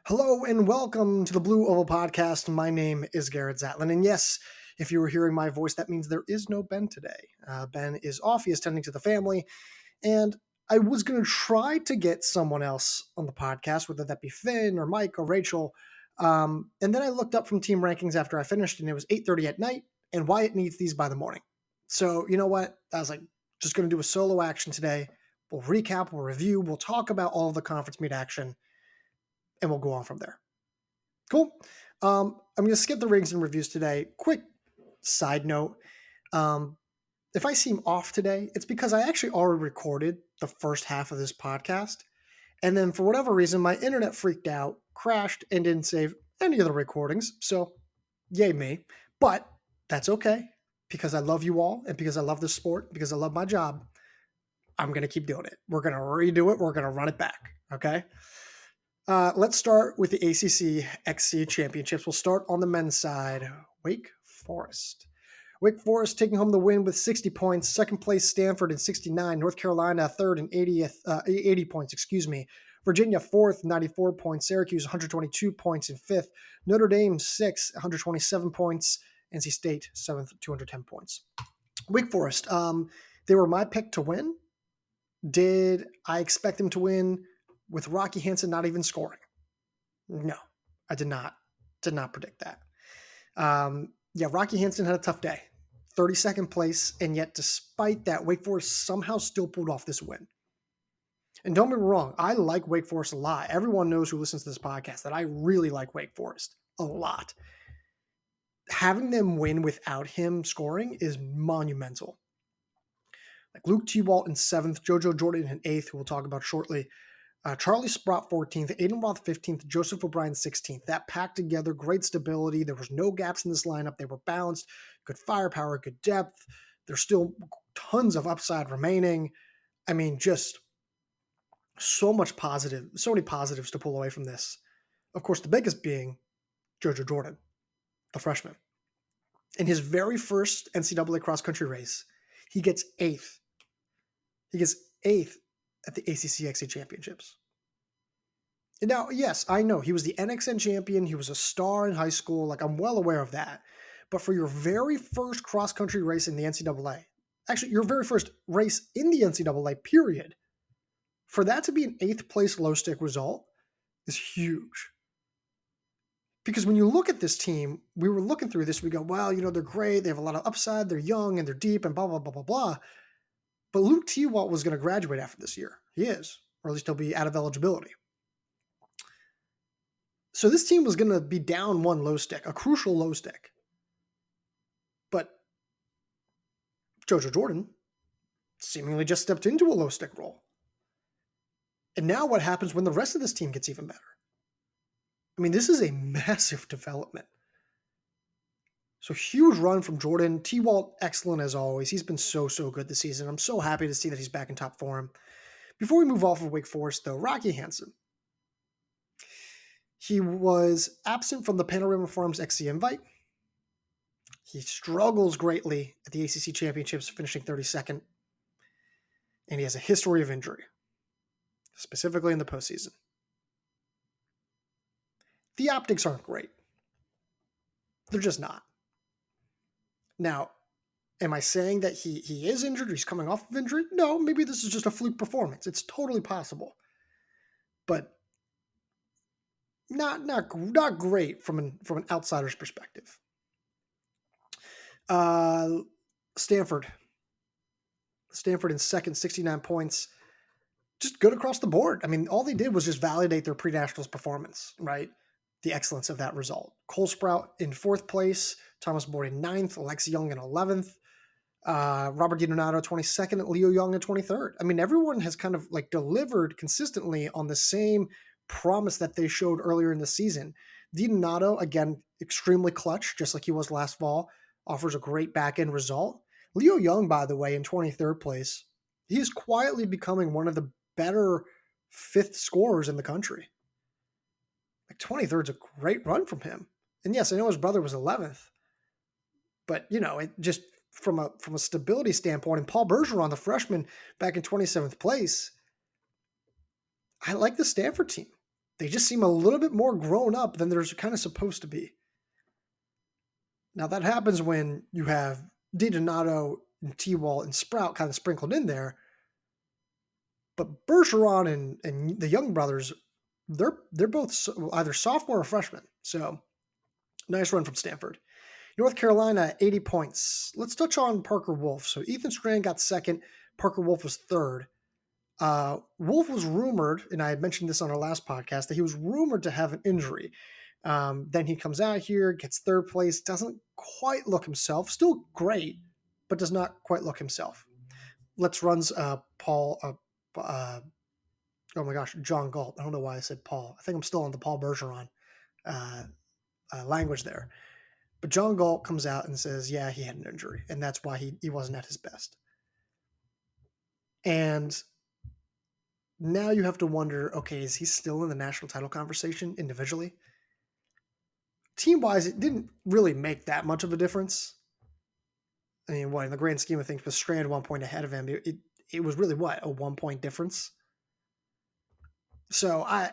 Hello and welcome to the Blue Oval Podcast. My name is Garrett Zatlin. And yes, if you were hearing my voice, that means there is no Ben today. Ben is off. He is tending to the family. And I was going to try to get someone else on the podcast, whether that be Finn or Mike or Rachel. And then I looked up from team rankings after I finished, and it was 8:30 at night, and Wyatt needs these by the morning. So you know what? I was like, just going to do a solo action today. We'll recap, we'll review, we'll talk about all of the conference meet action, and we'll go on from there. Cool. I'm going to skip the ratings and reviews today. Quick side note. If I seem off today, it's because I actually already recorded the first half of this podcast. And then for whatever reason, my internet freaked out, crashed, and didn't save any of the recordings. So yay me. But that's okay because I love you all and because I love this sport, because I love my job. I'm going to keep doing it. We're going to redo it. We're going to run it back. Okay. Let's start with the ACC XC Championships. We'll start on the men's side. Wake Forest. Wake Forest taking home the win with 60 points. Second place, Stanford in 69. North Carolina, third and 80 points, Virginia, fourth, 94 points. Syracuse, 122 points in fifth. Notre Dame, sixth, 127 points. NC State, seventh, 210 points. Wake Forest, they were my pick to win. Did I expect them to win with Rocky Hansen not even scoring? No, I did not predict that. Rocky Hansen had a tough day. 32nd place, and yet despite that, Wake Forest somehow still pulled off this win. And don't get me wrong, I like Wake Forest a lot. Everyone knows who listens to this podcast that I really like Wake Forest a lot. Having them win without him scoring is monumental. Like Luke T-Walt in 7th, JoJo Jordan in 8th, who we'll talk about shortly. Charlie Sprott 14th, Aiden Roth 15th, Joseph O'Brien 16th. That packed together, great stability. There was no gaps in this lineup. They were balanced, good firepower, good depth. There's still tons of upside remaining. I mean, just so many positives to pull away from this. Of course, the biggest being JoJo Jordan, the freshman. In his very first NCAA cross-country race, he gets 8th. He gets 8th at the ACC XC Championships. Now, yes, I know he was the NXN champion. He was a star in high school. Like, I'm well aware of that. But for your very first cross-country race in the NCAA, actually, your very first race in the NCAA, period, for that to be an 8th place low-stick result is huge. Because when you look at this team, we were looking through this, we go, well, they're great. They have a lot of upside. They're young and they're deep and blah, blah, blah, blah, blah. But Luke T-Walt was going to graduate after this year. He is, or at least he'll be out of eligibility. So this team was going to be down one low stick, a crucial low stick. But JoJo Jordan seemingly just stepped into a low stick role. And now what happens when the rest of this team gets even better? I mean, this is a massive development. So huge run from Jordan. T-Walt, excellent as always. He's been so good this season. I'm so happy to see that he's back in top form. Before we move off of Wake Forest, though, Rocky Hansen. He was absent from the Panorama Farms XC invite. He struggles greatly at the ACC Championships, finishing 32nd. And he has a history of injury, specifically in the postseason. The optics aren't great. They're just not. Now, am I saying that he is injured or he's coming off of injury? No, maybe this is just a fluke performance. It's totally possible. But not great from an outsider's perspective. Stanford in second, 69 points. Just good across the board. I mean, all they did was just validate their pre-nationals performance, right? The excellence of that result. Cole Sprout in 4th place, Thomas Boyd in 9th, Alexi Young in 11th, Robert DiDonato 22nd, Leo Young in 23rd. I mean, everyone has kind of like delivered consistently on the same promise that they showed earlier in the season. DiDonato, again, extremely clutch, just like he was last fall, offers a great back-end result. Leo Young, by the way, in 23rd place, he is quietly becoming one of the better 5th scorers in the country. Like 23rd is a great run from him. And yes, I know his brother was 11th, but it just from a stability standpoint, and Paul Bergeron, the freshman, back in 27th place, I like the Stanford team. They just seem a little bit more grown up than they're kind of supposed to be. Now, that happens when you have DiDonato and T-Wall and Sprout kind of sprinkled in there. But Bergeron and the Young brothers, they're both either sophomore or freshman. So nice run from Stanford. North Carolina, 80 points. Let's touch on Parker Wolf. So Ethan Strand got second. Parker Wolf was third. Wolf was rumored, and I had mentioned this on our last podcast, that he was rumored to have an injury. Then he comes out here, gets third place, doesn't quite look himself. Still great, but does not quite look himself. Let's runs Paul. Oh my gosh, John Galt. I don't know why I said Paul. I think I'm still on the Paul Bergeron language there. But John Galt comes out and says, yeah, he had an injury, and that's why he wasn't at his best. And now you have to wonder, okay, is he still in the national title conversation individually? Team-wise, it didn't really make that much of a difference. I mean, in the grand scheme of things, with Strand 1 point ahead of him, it was really a 1 point difference. So I'm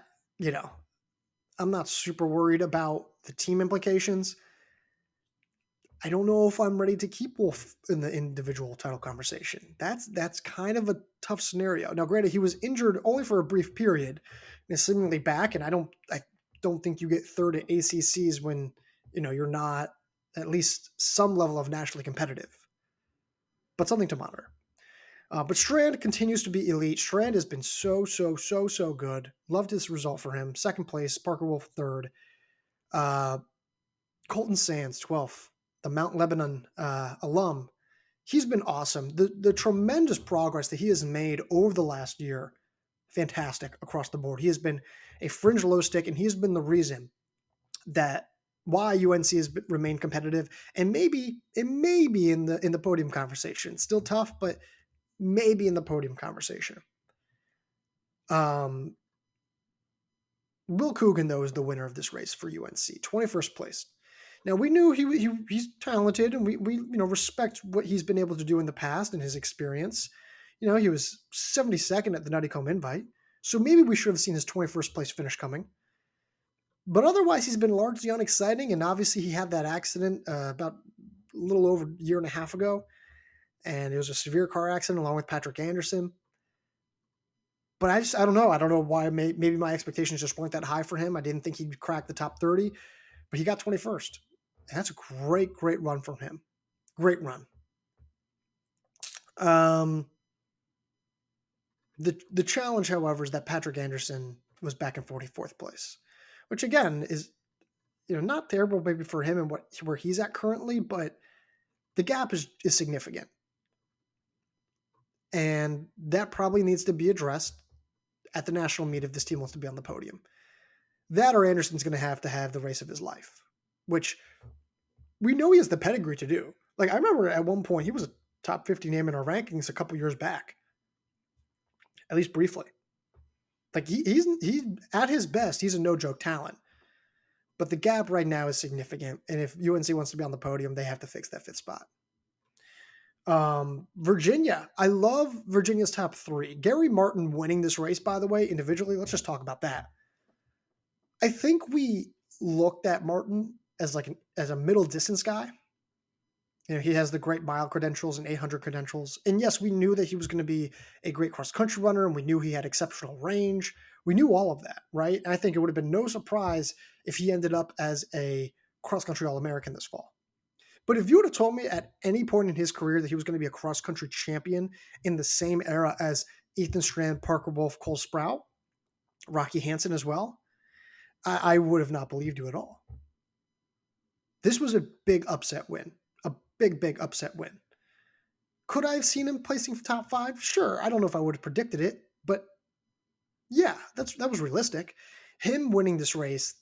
not super worried about the team implications. I don't know if I'm ready to keep Wolf in the individual title conversation. That's kind of a tough scenario. Now, granted, he was injured only for a brief period and is seemingly back, and I don't think you get third at ACCs when you're not at least some level of nationally competitive. But something to monitor. But Strand continues to be elite. Strand has been so good. Loved his result for him. Second place. Parker Wolf third. Colton Sands 12th. The Mount Lebanon alum. He's been awesome. The tremendous progress that he has made over the last year, fantastic across the board. He has been a fringe low stick, and he has been the reason that why UNC has remained competitive, and maybe in the podium conversation. Still tough, but maybe in the podium conversation. Will Coogan, though, is the winner of this race for UNC, 21st place. Now, we knew he's talented, and we respect what he's been able to do in the past and his experience. He was 72nd at the Nutty Comb Invite, so maybe we should have seen his 21st place finish coming. But otherwise, he's been largely unexciting, and obviously he had that accident about a little over a year and a half ago, and it was a severe car accident along with Patrick Anderson. But I don't know. I don't know why. Maybe my expectations just weren't that high for him. I didn't think he'd crack the top 30, but he got 21st. And that's a great run from him. Great run. The challenge, however, is that Patrick Anderson was back in 44th place, which again is not terrible maybe for him and where he's at currently, but the gap is significant. And that probably needs to be addressed at the national meet if this team wants to be on the podium. That or Anderson's going to have the race of his life, which we know he has the pedigree to do. Like, I remember at one point he was a top 50 name in our rankings a couple years back, at least briefly. Like, he's at his best, he's a no-joke talent. But the gap right now is significant, and if UNC wants to be on the podium, they have to fix that fifth spot. Virginia. I love Virginia's top 3. Gary Martin winning this race, by the way, individually. Let's just talk about that. I think we looked at Martin as a middle distance guy. He has the great mile credentials and 800 credentials. And yes, we knew that he was going to be a great cross country runner, and we knew he had exceptional range. We knew all of that, right? And I think it would have been no surprise if he ended up as a cross country All-American this fall. But if you would have told me at any point in his career that he was going to be a cross country champion in the same era as Ethan Strand, Parker Wolf, Cole Sprout, Rocky Hansen as well, I would have not believed you at all. This was a big upset win. A big upset win. Could I have seen him placing top 5? Sure. I don't know if I would have predicted it, but yeah, that was realistic. Him winning this race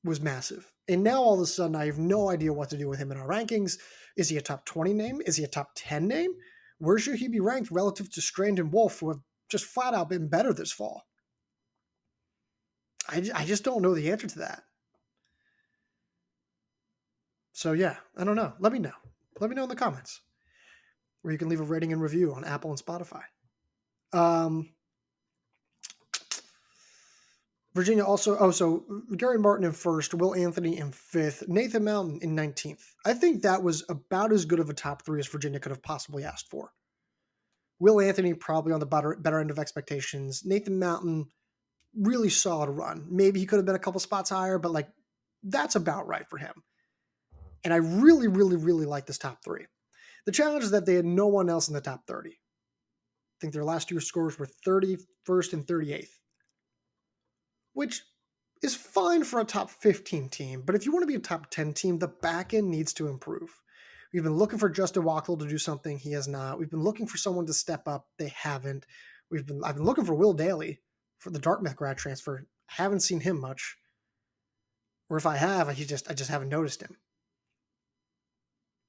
was massive. And now all of a sudden, I have no idea what to do with him in our rankings. Is he a top 20 name? Is he a top 10 name? Where should he be ranked relative to Strand and Wolf, who have just flat out been better this fall? I just don't know the answer to that. So yeah, I don't know. Let me know. Let me know in the comments, where you can leave a rating and review on Apple and Spotify. Virginia also, so Gary Martin in first, Will Anthony in fifth, Nathan Mountain in 19th. I think that was about as good of a top three as Virginia could have possibly asked for. Will Anthony probably on the better end of expectations. Nathan Mountain, really solid run. Maybe he could have been a couple spots higher, but like that's about right for him. And I really, really, really like this top three. The challenge is that they had no one else in the top 30. I think their last two scores were 31st and 38th, which is fine for a top 15 team. But if you want to be a top 10 team, the back end needs to improve. We've been looking for Justin Wachtel to do something. He has not. We've been looking for someone to step up. They haven't. I've been looking for Will Daly for the Dartmouth grad transfer. Haven't seen him much. Or if I have, I just haven't noticed him.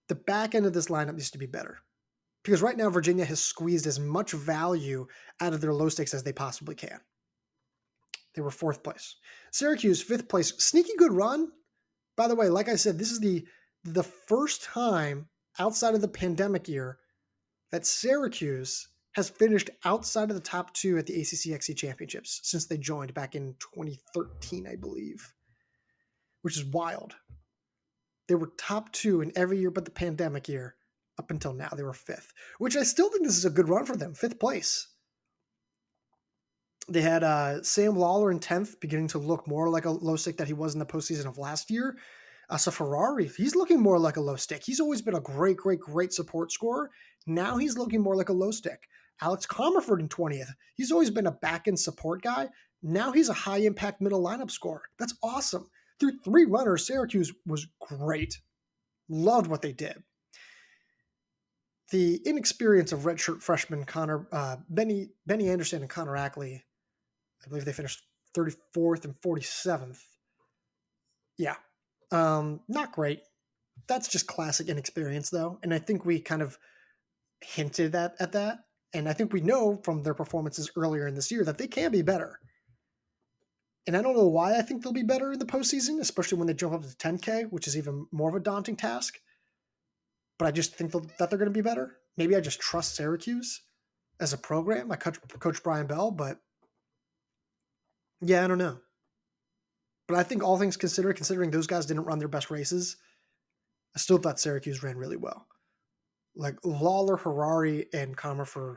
The back end of this lineup needs to be better. Because right now, Virginia has squeezed as much value out of their low stakes as they possibly can. They were fourth place. Syracuse, fifth place. Sneaky good run. By the way, like I said, this is the first time outside of the pandemic year that Syracuse has finished outside of the top two at the ACC-XC Championships since they joined back in 2013, I believe, which is wild. They were top two in every year but the pandemic year up until now. They were fifth, which I still think this is a good run for them. Fifth place. They had Sam Lawler in 10th, beginning to look more like a low stick that he was in the postseason of last year. So Ferrari, he's looking more like a low stick. He's always been a great, great, great support scorer. Now he's looking more like a low stick. Alex Comerford in 20th. He's always been a back-end support guy. Now he's a high-impact middle lineup scorer. That's awesome. Through three runners, Syracuse was great. Loved what they did. The inexperience of redshirt freshmen Benny Anderson and Connor Ackley, I believe they finished 34th and 47th. Yeah. Not great. That's just classic inexperience, though. And I think we kind of hinted at that. And I think we know from their performances earlier in this year that they can be better. And I don't know why I think they'll be better in the postseason, especially when they jump up to 10K, which is even more of a daunting task. But I just think that they're going to be better. Maybe I just trust Syracuse as a program. I coach Brian Bell, but yeah, I don't know. But I think all things considered, considering those guys didn't run their best races, I still thought Syracuse ran really well. Like Lawler, Harari, and Comerford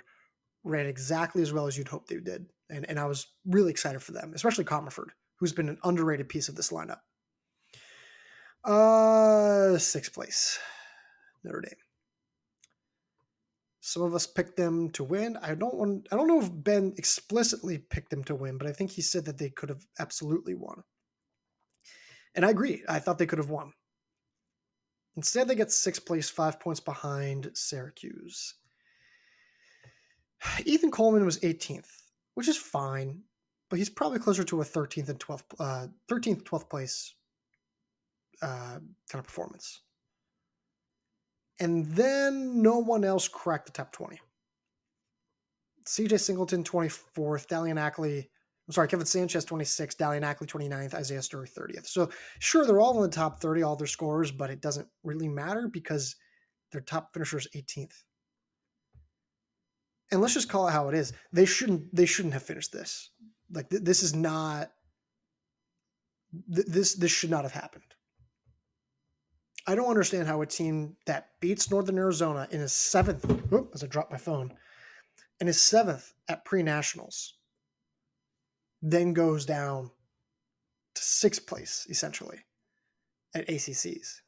ran exactly as well as you'd hope they did. And I was really excited for them, especially Comerford, who's been an underrated piece of this lineup. Sixth place, Notre Dame. Some of us picked them to win. I don't know if Ben explicitly picked them to win, but I think he said that they could have absolutely won. And I agree. I thought they could have won. Instead, they get sixth place, 5 points behind Syracuse. Ethan Coleman was 18th, which is fine, but he's probably closer to a 13th and 12th place kind of performance. And then no one else cracked the top 20. CJ Singleton, 24th, Kevin Sanchez, 26th, Dalian Ackley, 29th, Isaiah Sturry, 30th. So sure, they're all in the top 30, all their scores, but it doesn't really matter because their top finisher is 18th. And let's just call it how it is. They shouldn't have finished this. Like this is not, this should not have happened. I don't understand how a team that beats Northern Arizona in his seventh, as I dropped my phone, in his seventh at pre-nationals, then goes down to sixth place, essentially, at ACCs.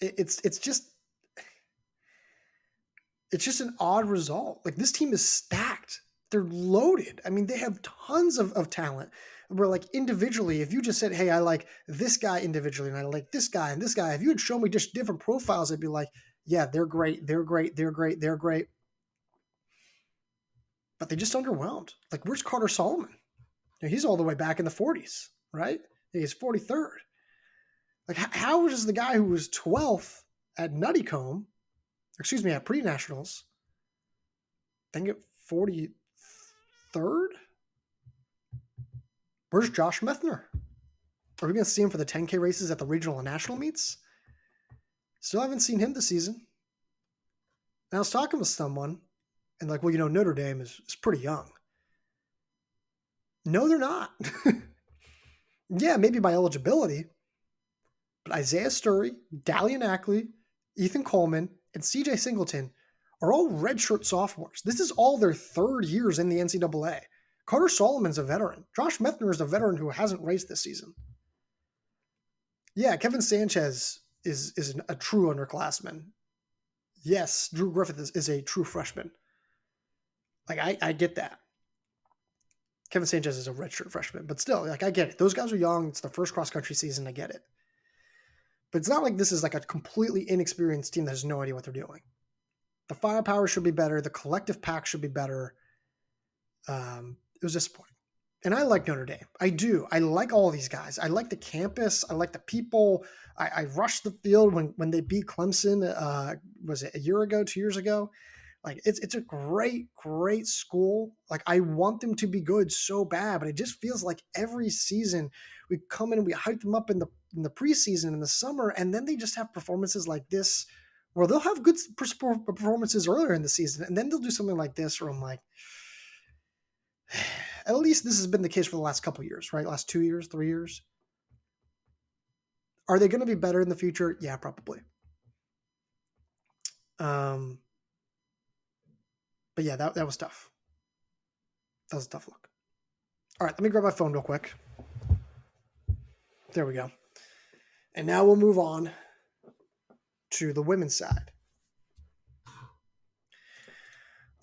It's just an odd result. Like this team is stacked. They're loaded. I mean, they have tons of talent. Where like individually, if you just said, hey, I like this guy individually and I like this guy and this guy, if you had shown me just different profiles, I'd be like, yeah, they're great. They're great. They're great. They're great. But they just underwhelmed. Like, where's Carter Solomon? He's all the way back in the 40s, right? He's 43rd. Like, how is the guy who was 12th at at pre-nationals, then get 43rd? Where's Josh Methner? Are we going to see him for the 10K races at the regional and national meets? Still haven't seen him this season. And I was talking with someone, and like, well, Notre Dame is pretty young. No, they're not. Yeah, maybe by eligibility, but Isaiah Sturry, Dalian Ackley, Ethan Coleman, and CJ Singleton are all redshirt sophomores. This is all their third years in the NCAA. Carter Solomon's a veteran. Josh Methner is a veteran who hasn't raced this season. Yeah, Kevin Sanchez is a true underclassman. Yes, Drew Griffith is a true freshman. Like, I get that. Kevin Sanchez is a redshirt freshman, but still, like, I get it. Those guys are young. It's the first cross-country season. I get it. But it's not like this is like a completely inexperienced team that has no idea what they're doing. The firepower should be better. The collective pack should be better. It was disappointing. And I like Notre Dame. I do. I like all these guys. I like the campus. I like the people. I rushed the field when they beat Clemson. Was it a year ago, 2 years ago? Like, it's a great, great school. Like, I want them to be good so bad, but it just feels like every season we come in and we hype them up in the preseason in the summer, and then they just have performances like this where they'll have good performances earlier in the season, and then they'll do something like this where I'm like, at least this has been the case for the last couple of years, right? Last 2 years, 3 years. Are they going to be better in the future? Yeah, probably. But yeah, that was tough. That was a tough look. All right, let me grab my phone real quick. There we go. And now we'll move on to the women's side.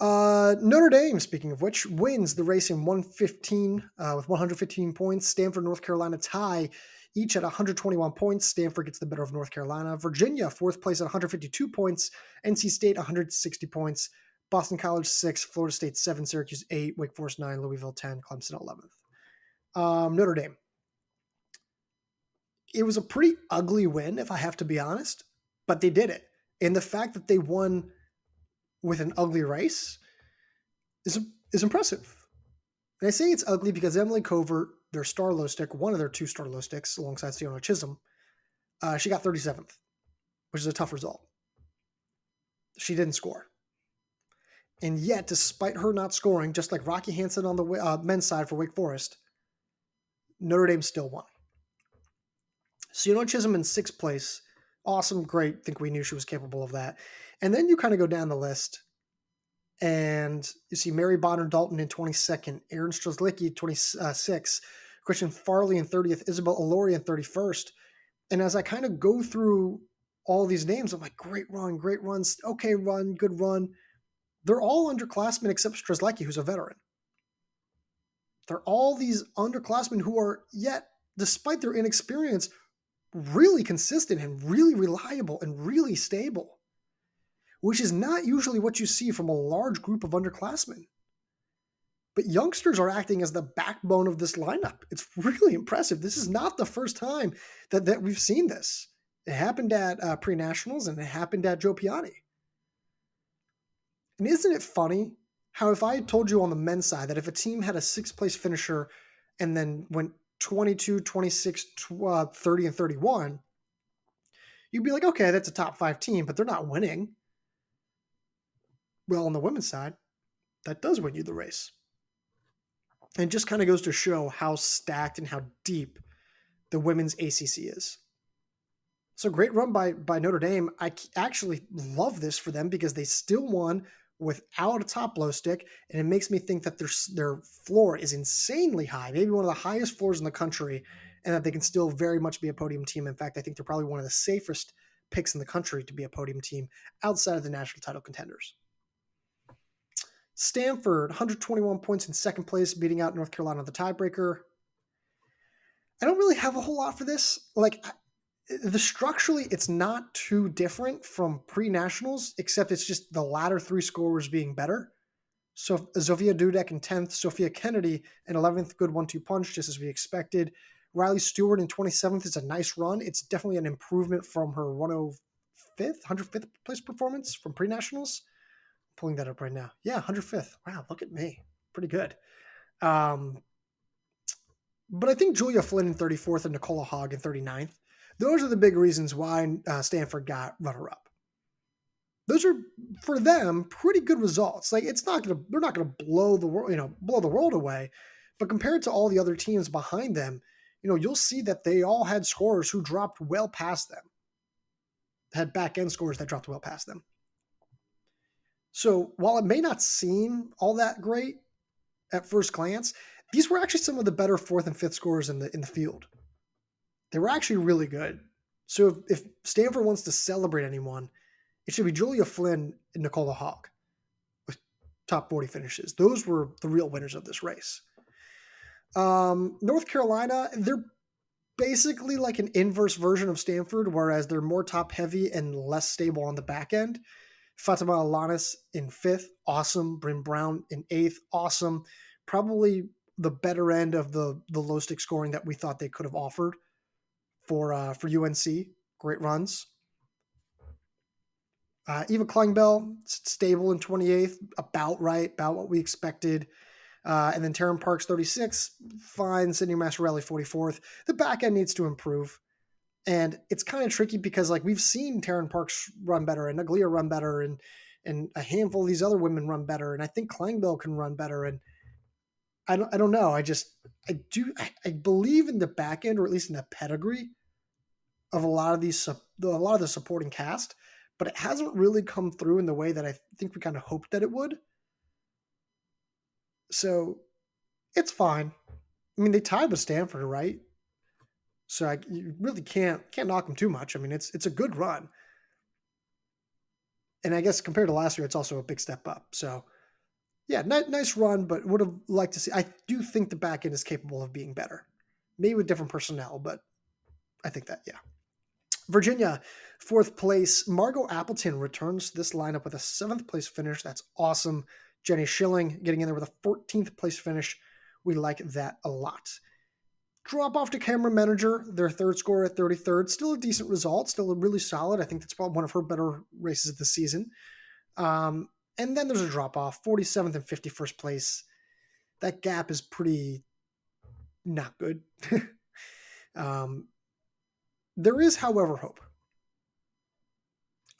Notre Dame, speaking of which, wins the race in 115 with 115 points. Stanford, North Carolina tie each at 121 points. Stanford gets the better of North Carolina. Virginia, fourth place at 152 points. NC State, 160 points. Boston College, 6. Florida State, 7. Syracuse, 8. Wake Forest, 9. Louisville, 10. Clemson, 11th. Notre Dame. It was a pretty ugly win, if I have to be honest, but they did it. And the fact that they won with an ugly race is impressive. And I say it's ugly because Emily Covert, their star low stick, one of their 2 star low sticks alongside Sienna Chisholm, she got 37th, which is a tough result. She didn't score. And yet, despite her not scoring, just like Rocky Hansen on the men's side for Wake Forest, Notre Dame still won. Sienna Chisholm in 6th place. Awesome, great. I think we knew she was capable of that. And then you kind of go down the list, and you see Mary Bonner Dalton in 22nd, Erin Strzelecki 26th, Christian Farley in 30th, Isabel Ilori in 31st. And as I kind of go through all these names, I'm like, great run, okay run, good run. They're all underclassmen except Strzelecki, who's a veteran. They're all these underclassmen who are yet, despite their inexperience, really consistent and really reliable and really stable, which is not usually what you see from a large group of underclassmen. But youngsters are acting as the backbone of this lineup. It's really impressive. This is not the first time that we've seen this. It happened at pre-nationals and it happened at Joe Piani. And isn't it funny how if I had told you on the men's side that if a team had a 6th place finisher and then went 22, 26, 30, and 31, you'd be like, okay, that's a top 5 team, but they're not winning. Well, on the women's side, that does win you the race. And it just kind of goes to show how stacked and how deep the women's ACC is. So great run by Notre Dame. I actually love this for them because they still won without a top low stick, and it makes me think that their floor is insanely high, maybe one of the highest floors in the country, and that they can still very much be a podium team. In fact, I think they're probably one of the safest picks in the country to be a podium team outside of the national title contenders. Stanford, 121 points in 2nd place, beating out North Carolina, the tiebreaker. I don't really have a whole lot for this. Like, structurally, it's not too different from pre-nationals, except it's just the latter 3 scorers being better. So Zofia Dudek in 10th, Sophia Kennedy in 11th, good 1-2 punch, just as we expected. Riley Stewart in 27th is a nice run. It's definitely an improvement from her 105th place performance from pre-nationals. I'm pulling that up right now. Yeah, 105th. Wow, look at me. Pretty good. But I think Julia Flynn in 34th and Nicola Hogg in 39th. Those are the big reasons why Stanford got runner-up. Those are, for them, pretty good results. Like, they're not gonna blow the world away, But compared to all the other teams behind them, you'll see that they all had scorers who dropped well past them, had back-end scorers that dropped well past them. So while it may not seem all that great at first glance, these were actually some of the better fourth and fifth scorers in the field. They were actually really good. So if Stanford wants to celebrate anyone, it should be Julia Flynn and Nicola Hogg with top 40 finishes. Those were the real winners of this race. North Carolina, they're basically like an inverse version of Stanford, whereas they're more top heavy and less stable on the back end. Fatima Alanis in fifth, awesome. Bryn Brown in eighth, awesome. Probably the better end of the low stick scoring that we thought they could have offered for UNC. Great runs. Eva Kleinbell, stable in 28th, about right, about what we expected. And then Taryn Parks, 36, fine. Sydney Massarelli, 44th. The back end needs to improve. And it's kind of tricky because we've seen Taryn Parks run better and Naglia run better and a handful of these other women run better. And I think Kleinbell can run better. And I don't know. I believe in the back end, or at least in the pedigree of a lot of the supporting cast, but it hasn't really come through in the way that I think we kind of hoped that it would. So it's fine. I mean, they tied with Stanford, right? So you really can't knock them too much. I mean, it's a good run. And I guess compared to last year, it's also a big step up. So yeah, nice run, but would have liked to see. I do think the back end is capable of being better. Maybe with different personnel, but I think that, yeah. Virginia, fourth place. Margot Appleton returns to this lineup with a seventh place finish. That's awesome. Jenny Schilling getting in there with a 14th place finish. We like that a lot. Drop off to Cameron Manager, their third scorer at 33rd. Still a decent result, still really solid. I think that's probably one of her better races of the season. And then there's a drop off, 47th and 51st place. That gap is pretty not good. There is, however, hope.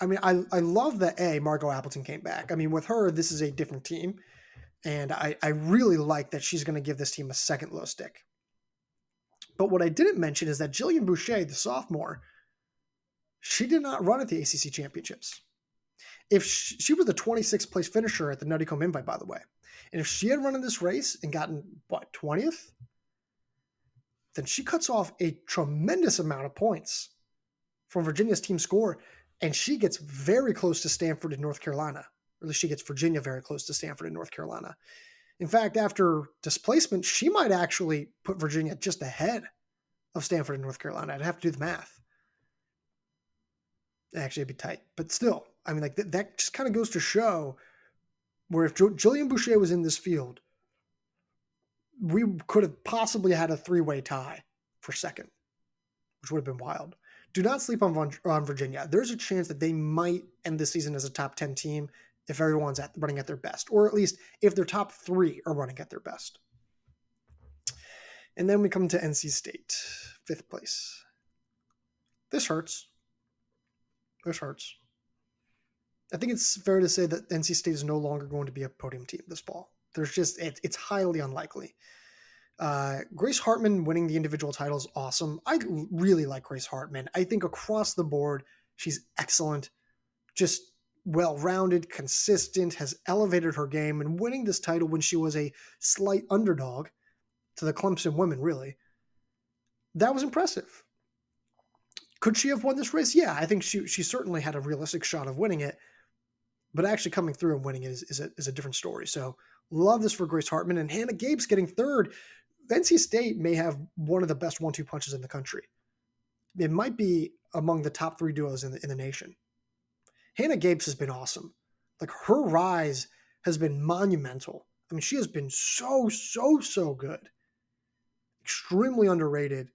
I mean, I love that Margot Appleton came back. I mean, with her, this is a different team. And I really like that she's going to give this team a second low stick. But what I didn't mention is that Jillian Boucher, the sophomore, she did not run at the ACC championships. If she was the 26th place finisher at the Nuttycombe Invite, by the way, and if she had run in this race and gotten, 20th, then she cuts off a tremendous amount of points from Virginia's team score, and she gets very close to Stanford and North Carolina. Or at least she gets Virginia very close to Stanford and North Carolina. In fact, after displacement, she might actually put Virginia just ahead of Stanford and North Carolina. I'd have to do the math. Actually, it'd be tight. But still, I mean, that just kind of goes to show where if Jillian Boucher was in this field, we could have possibly had a three-way tie for second, which would have been wild. Do not sleep on Virginia. There's a chance that they might end the season as a top 10 team if everyone's running at their best, or at least if their top three are running at their best. And then we come to NC State, fifth place. This hurts. This hurts. I think it's fair to say that NC State is no longer going to be a podium team this fall. It's highly unlikely. Grace Hartman winning the individual title is awesome. I really like Grace Hartman. I think across the board, she's excellent. Just well-rounded, consistent, has elevated her game, and winning this title when she was a slight underdog to the Clemson women, really, that was impressive. Could she have won this race? Yeah, I think she certainly had a realistic shot of winning it, but actually coming through and winning it is a different story. So love this for Grace Hartman. And Hannah Gapes getting third. NC State may have one of the best 1-2 punches in the country. It might be among the top three duos in the nation. Hannah Gapes has been awesome. Her rise has been monumental. I mean, she has been so good. Extremely underrated.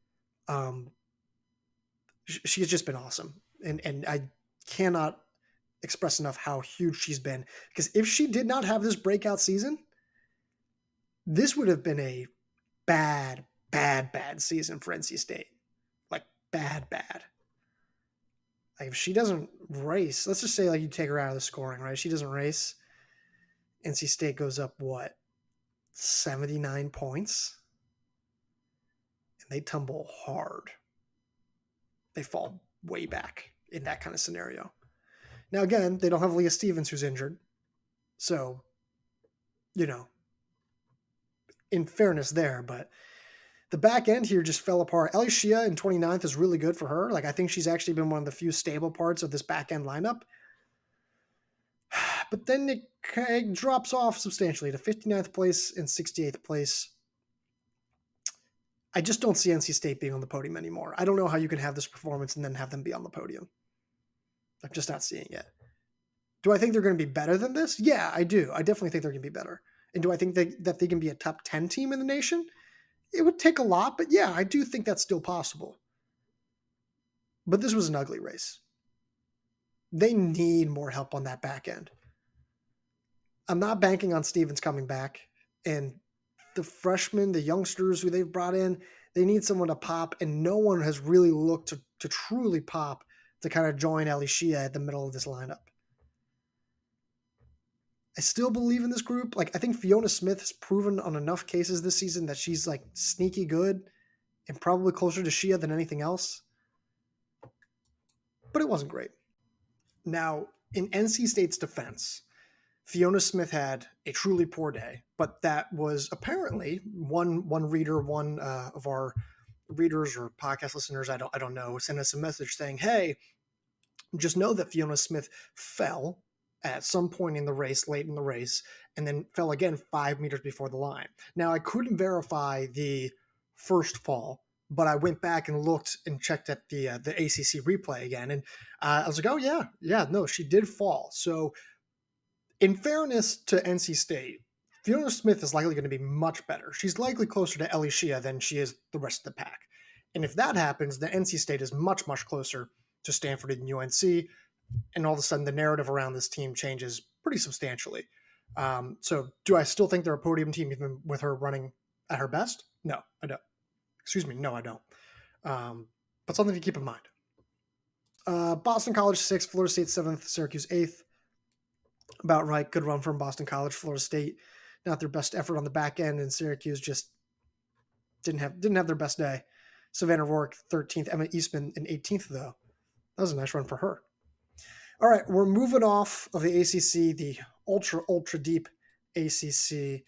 She has just been awesome. And I cannot express enough how huge she's been. Because if she did not have this breakout season, this would have been a bad season for NC State. Bad. If she doesn't race, let's just say you take her out of the scoring, right? She doesn't race. NC State goes up, 7-0 79 points, and they tumble hard. They fall way back in that kind of scenario. Now, again, they don't have Leah Stevens, who's injured. So, in fairness there, but the back end here just fell apart. Ellie Shea in 29th is really good for her. Like, I think she's actually been one of the few stable parts of this back end lineup. But then it drops off substantially to 59th place and 68th place. I just don't see NC State being on the podium anymore. I don't know how you can have this performance and then have them be on the podium. I'm just not seeing it. Do I think they're going to be better than this? Yeah, I do. I definitely think they're going to be better. And do I think that they can be a top 10 team in the nation? It would take a lot, but yeah, I do think that's still possible. But this was an ugly race. They need more help on that back end. I'm not banking on Stevens coming back. And the freshmen, the youngsters who they've brought in, they need someone to pop, and no one has really looked to truly pop to kind of join Ellie Shea at the middle of this lineup. I still believe in this group. Like, I think Fiona Smith has proven on enough cases this season that she's like sneaky good and probably closer to Shea than anything else. But it wasn't great. Now, in NC State's defense, Fiona Smith had a truly poor day, but that was apparently one reader, one of our readers or podcast listeners, I don't know, sent us a message saying, hey, just know that Fiona Smith fell at some point in the race, late in the race, and then fell again 5 meters before the line. Now, I couldn't verify the first fall, but I went back and looked and checked at the ACC replay again, and I was like, oh, yeah, no, she did fall. So in fairness to NC State, Fiona Smith is likely going to be much better. She's likely closer to Ellie Shea than she is the rest of the pack. And if that happens, then NC State is much, much closer to Stanford and UNC, and all of a sudden the narrative around this team changes pretty substantially. So do I still think they're a podium team even with her running at her best? No, I don't. Excuse me, no, I don't. But something to keep in mind. Boston College 6th, Florida State 7th, Syracuse 8th. About right. Good run from Boston College. Florida State, not their best effort on the back end, and Syracuse just didn't have their best day. Savannah Rourke 13th, Emma Eastman in 18th though. That was a nice run for her. All right, we're moving off of the ACC, the ultra deep ACC.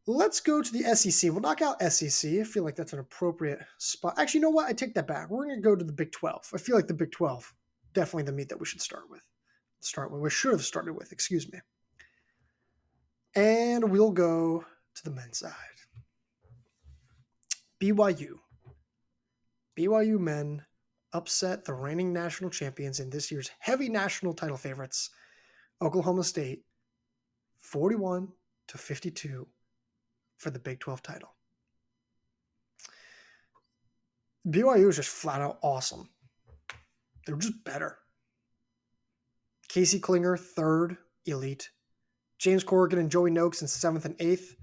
Let's go to the SEC. We'll knock out SEC. I feel like that's an appropriate spot. Actually, you know what? I take that back. We're going to go to the Big 12. I feel like the Big 12, definitely the meat that we should start with. We should have started with, excuse me. And we'll go to the men's side. BYU. BYU men upset the reigning national champions in this year's heavy national title favorites, Oklahoma State, 41-52 for the Big 12 title. BYU is just flat out awesome. They're just better. Casey Klinger, 3rd, elite. James Corrigan and Joey Noakes in 7th and 8th.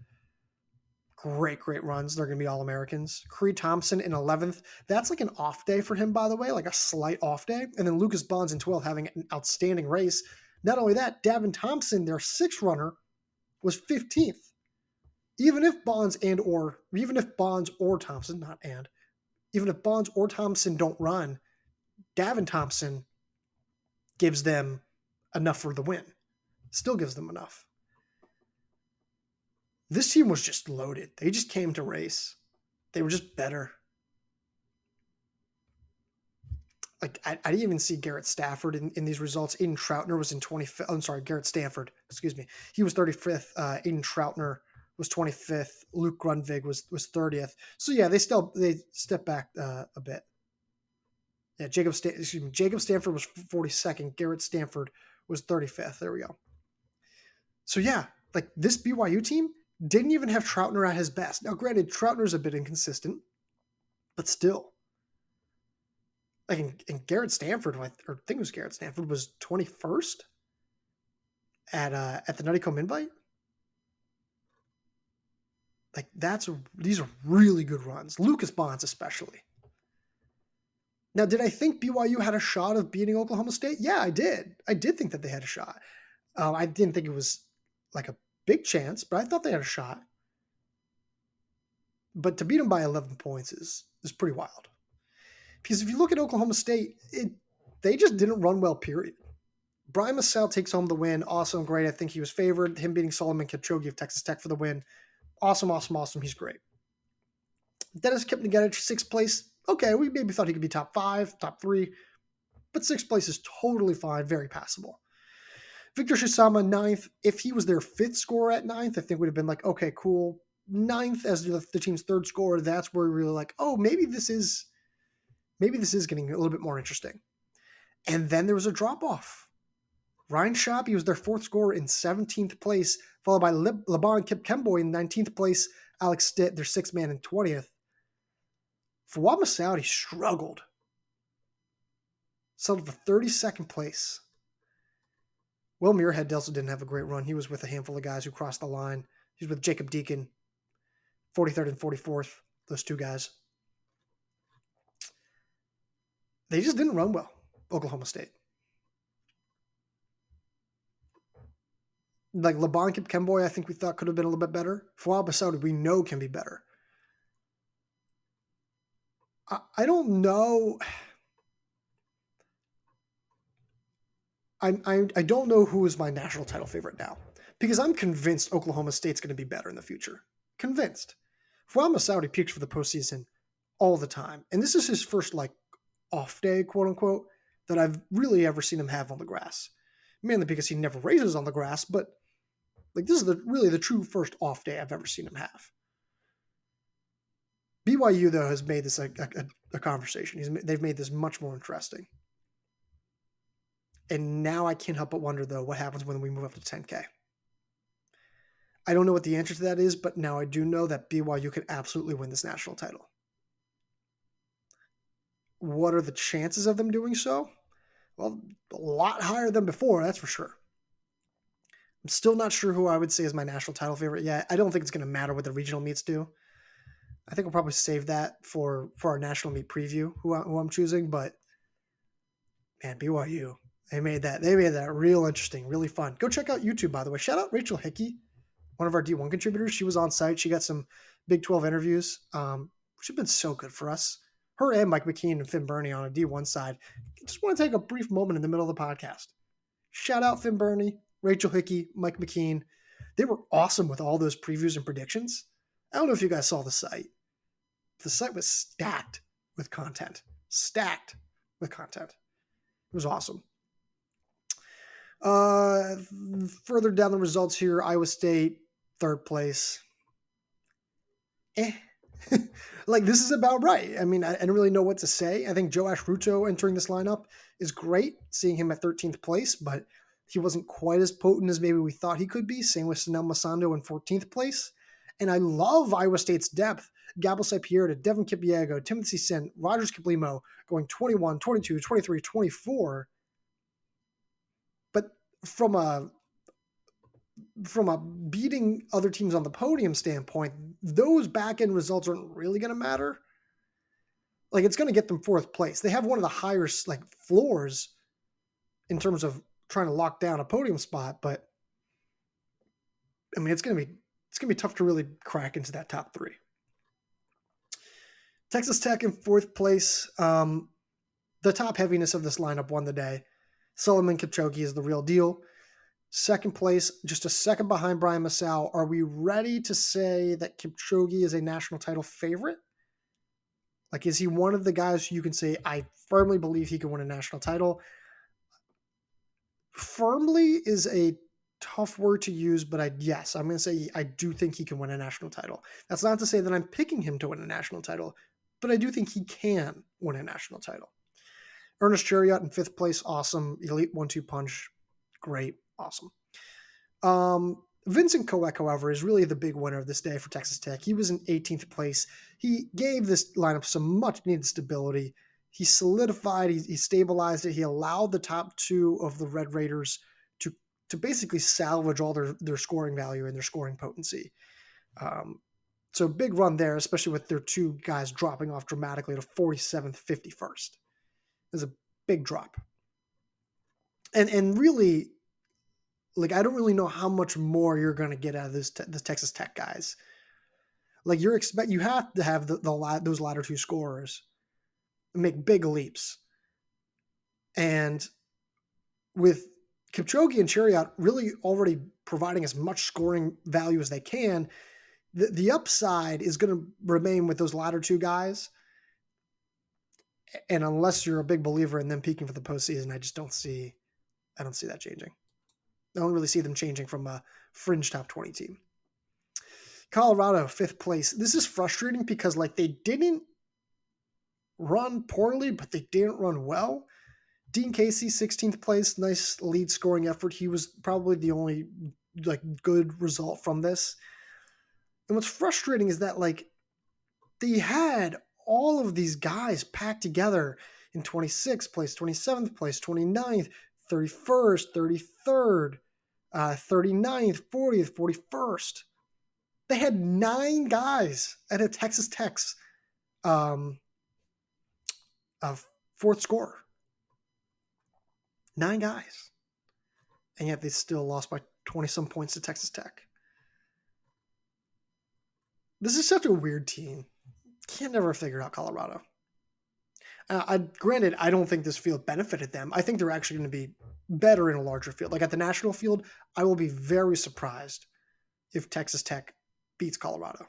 Great runs. They're going to be All-Americans. Creed Thompson in 11th. That's like an off day for him, by the way, like a slight off day. And then Lucas Bonds in 12th having an outstanding race. Not only that, Davin Thompson, their 6th runner, was 15th. Even if Bonds or Thompson, not and, even if Bonds or Thompson don't run, Davin Thompson gives them enough for the win. Still gives them enough. This team was just loaded. They just came to race. They were just better. Like, I didn't even see Garrett Stafford in these results. Aiden Troutner was in 25th. I'm sorry, Garrett Stanford. Excuse me. He was 35th. Aiden Troutner was 25th. Luke Grunvig was 30th. So yeah, they step back a bit. Yeah, Jacob Stanford was 42nd. Garrett Stanford was 35th. There we go. So yeah, like this BYU team didn't even have Troutner at his best. Now, granted, Troutner's a bit inconsistent, but still. Like, and Garrett Stanford, I think it was Garrett Stanford, was 21st at the Nutty Comb Invite. Like, these are really good runs. Lucas Bonds especially. Now, did I think BYU had a shot of beating Oklahoma State? Yeah, I did. I did think that they had a shot. I didn't think it was like a big chance, but I thought they had a shot. But to beat them by 11 points is pretty wild. Because if you look at Oklahoma State, they just didn't run well, period. Brian Massell takes home the win. Awesome, great. I think he was favored. Him beating Solomon Kipchoge of Texas Tech for the win. Awesome, awesome, awesome. He's great. Dennis Kipnigetich, 6th place. Okay, we maybe thought he could be top 5, top 3. But 6th place is totally fine, very passable. Victor Shisama, 9th. If he was their 5th scorer at 9th, I think would have been like, okay, cool. 9th as the team's 3rd scorer. That's where we were like, oh, maybe this is getting a little bit more interesting. And then there was a drop-off. Ryan Shoppy was their 4th scorer in 17th place, followed by Laban Kipkemboy in 19th place, Alex Stitt, their 6th man, in 20th. Fawad Masaudi struggled. Settled for 32nd place. Will Muirhead also didn't have a great run. He was with a handful of guys who crossed the line. He was with Jacob Deacon, 43rd and 44th, those 2 guys. They just didn't run well, Oklahoma State. Like Laban Kipkemboy, I think we thought could have been a little bit better. Fawad Masaudi, we know can be better. I don't know. I don't know who is my national title favorite now, because I'm convinced Oklahoma State's going to be better in the future. Convinced. Fawad Masaudi peaks for the postseason all the time, and this is his first off day, quote unquote, that I've really ever seen him have on the grass. Mainly because he never races on the grass, but this is really the true first off day I've ever seen him have. BYU, though, has made this a conversation. They've made this much more interesting. And now I can't help but wonder, though, what happens when we move up to 10K. I don't know what the answer to that is, but now I do know that BYU could absolutely win this national title. What are the chances of them doing so? Well, a lot higher than before, that's for sure. I'm still not sure who I would say is my national title favorite yet. I don't think it's going to matter what the regional meets do. I think we'll probably save that for our national meet preview, who I'm choosing. But man, BYU, they made that real interesting, really fun. Go check out YouTube, by the way. Shout out Rachel Hickey, one of our D1 contributors. She was on site. She got some Big 12 interviews, which have been so good for us. Her and Mike McKean and Finn Burney on a D1 side. I just want to take a brief moment in the middle of the podcast. Shout out Finn Burney, Rachel Hickey, Mike McKean. They were awesome with all those previews and predictions. I don't know if you guys saw the site. The site was stacked with content. Stacked with content. It was awesome. Further down the results here, Iowa State, 3rd place. This is about right. I mean, I don't really know what to say. I think Joash Ruto entering this lineup is great, seeing him at 13th place, but he wasn't quite as potent as maybe we thought he could be. Same with Sanel Masando in 14th place. And I love Iowa State's depth. Gabel Pierre, Devin Kipiego, Timothy Sent, Rogers Kiplimo going 21, 22, 23, 24. But from a beating other teams on the podium standpoint, those back-end results aren't really going to matter. It's going to get them 4th place. They have one of the higher floors in terms of trying to lock down a podium spot, but I mean, it's going to be tough to really crack into that top 3. Texas Tech in 4th place. The top heaviness of this lineup won the day. Solomon Kipchoge is the real deal. 2nd place, just a second behind Brian Massell. Are we ready to say that Kipchoge is a national title favorite? Is he one of the guys you can say, I firmly believe he can win a national title? Firmly is a tough word to use, but yes, I'm going to say I do think he can win a national title. That's not to say that I'm picking him to win a national title, but I do think he can win a national title. Ernest Chariot in 5th place, awesome. Elite 1-2 punch, great, awesome. Vincent Koek, however, is really the big winner of this day for Texas Tech. He was in 18th place. He gave this lineup some much-needed stability. He solidified, he stabilized it. He allowed the top 2 of the Red Raiders to basically salvage all their scoring value and their scoring potency. So big run there, especially with their 2 guys dropping off dramatically to 47th, 51st. It was a big drop. And really, I don't really know how much more you're going to get out of this Texas Tech guys. Like you have to have those latter two scorers make big leaps. And with Kipchoge and Chariot really already providing as much scoring value as they can, the upside is going to remain with those latter two guys. And unless you're a big believer in them peaking for the postseason, I don't see that changing. I don't really see them changing from a fringe top 20 team. Colorado, 5th place. This is frustrating because they didn't run poorly, but they didn't run well. Dean Casey, 16th place, nice lead scoring effort. He was probably the only good result from this. And what's frustrating is that they had all of these guys packed together in 26th place, 27th place, 29th, 31st, 33rd, 39th, 40th, 41st. They had 9 guys at a Texas Tech's fourth scorer. 9 guys. And yet they still lost by 20-some points to Texas Tech. This is such a weird team. Can't never figure out Colorado. Granted, I don't think this field benefited them. I think they're actually going to be better in a larger field. Like at the national field, I will be very surprised if Texas Tech beats Colorado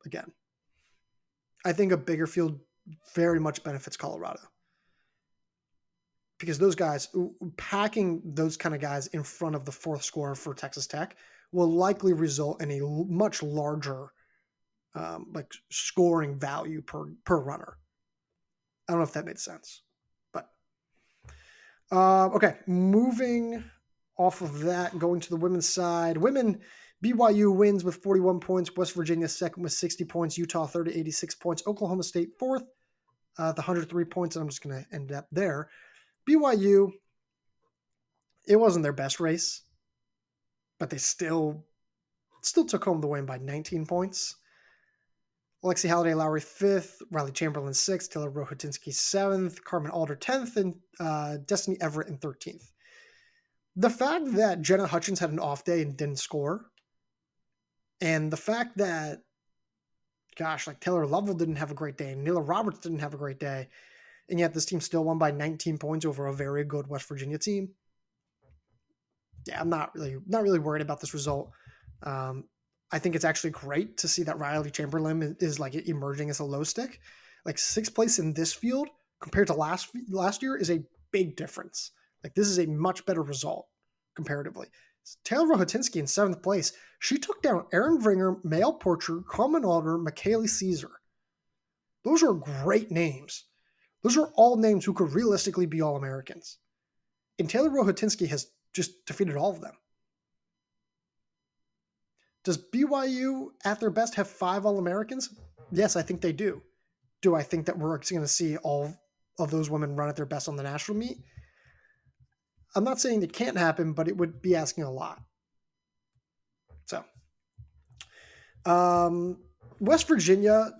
again. I think a bigger field very much benefits Colorado. Because those guys, packing those kind of guys in front of the fourth scorer for Texas Tech will likely result in a much larger scoring value per runner. I don't know if that made sense. But okay, moving off of that, going to the women's side. Women, BYU wins with 41 points. West Virginia second with 60 points. Utah third at 86 points. Oklahoma State fourth, the 103 points. And I'm just going to end up there. BYU, it wasn't their best race, but they still took home the win by 19 points. Alexi Halliday-Lowry 5th, Riley Chamberlain 6th, Taylor Rohotinsky 7th, Carmen Alder 10th, and Destiny Everett in 13th. The fact that Jenna Hutchins had an off day and didn't score, and the fact that, Taylor Lovell didn't have a great day, and Nila Roberts didn't have a great day, and yet this team still won by 19 points over a very good West Virginia team. Yeah, I'm not really worried about this result. I think it's actually great to see that Riley Chamberlain is emerging as a low stick. 6th place in this field compared to last year is a big difference. This is a much better result comparatively. Taylor Rohotinsky in 7th place. She took down Erin Vringer, Mael Porcher, Carmen Alder, Michaeli Caesar. Those are great names. Those are all names who could realistically be All-Americans. And Taylor Rohotinsky has just defeated all of them. Does BYU at their best have 5 All-Americans? Yes, I think they do. Do I think that we're going to see all of those women run at their best on the national meet? I'm not saying it can't happen, but it would be asking a lot. So, West Virginia,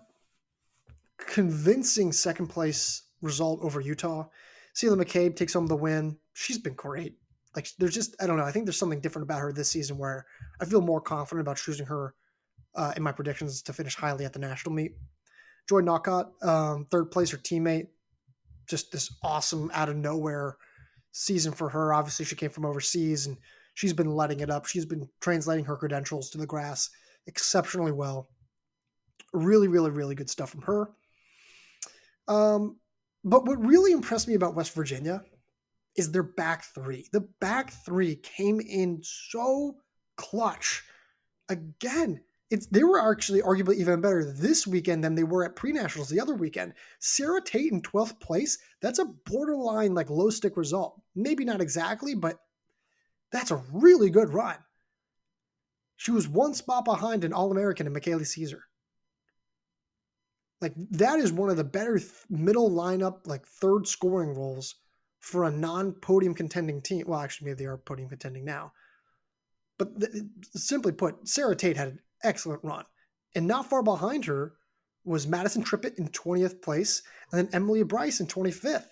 convincing 2nd place result over Utah. Celia McCabe takes home the win. She's been great. There's just, I don't know. I think there's something different about her this season where I feel more confident about choosing her in my predictions to finish highly at the national meet. Joy Knockout, 3rd place, her teammate. Just this awesome out of nowhere season for her. Obviously, she came from overseas and she's been lighting it up. She's been translating her credentials to the grass exceptionally well. Really, really, really good stuff from her. But what really impressed me about West Virginia is their back three. The back three came in so clutch. Again, they were actually arguably even better this weekend than they were at pre-nationals the other weekend. Sarah Tate in 12th place, that's a borderline low stick result. Maybe not exactly, but that's a really good run. She was 1 spot behind an All-American in Michaeli Caesar. That is one of the better middle lineup, 3rd scoring roles for a non-podium contending team. Well, actually, maybe they are podium contending now. But simply put, Sarah Tate had an excellent run. And not far behind her was Madison Trippett in 20th place, and then Emily Bryce in 25th.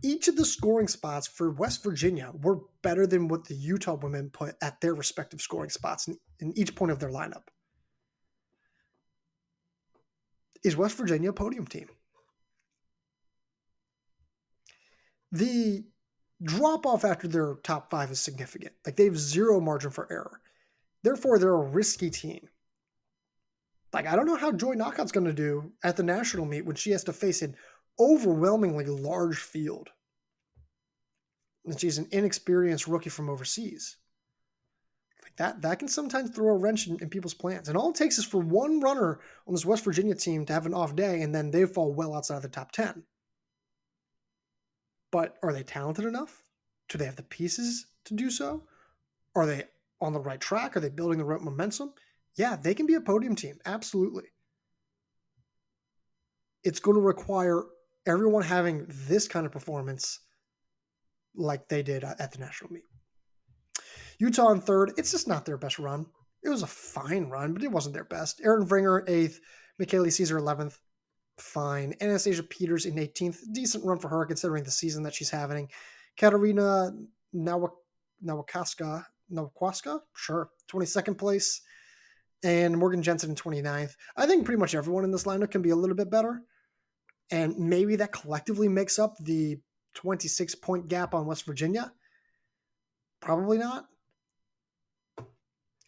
Each of the scoring spots for West Virginia were better than what the Utah women put at their respective scoring spots in each point of their lineup. Is West Virginia a podium team? The drop off after their top 5 is significant. Like, they have zero margin for error. Therefore, they're a risky team. Like, I don't know how Joy Knockout's going to do at the national meet when she has to face an overwhelmingly large field. And she's an inexperienced rookie from overseas. Like, that can sometimes throw a wrench in people's plans. And all it takes is for one runner on this West Virginia team to have an off day, and then they fall well outside of the top 10. But are they talented enough? Do they have the pieces to do so? Are they on the right track? Are they building the right momentum? Yeah, they can be a podium team. Absolutely. It's going to require everyone having this kind of performance like they did at the national meet. Utah in third. It's just not their best run. It was a fine run, but it wasn't their best. Erin Vringer, 8th. Michaeli Caesar, 11th. Fine. Anastasia Peters in 18th. Decent run for her considering the season that she's having. Katarina Nowakowska, sure, 22nd place. And Morgan Jensen in 29th. I think pretty much everyone in this lineup can be a little bit better. And maybe that collectively makes up the 26-point gap on West Virginia. Probably not.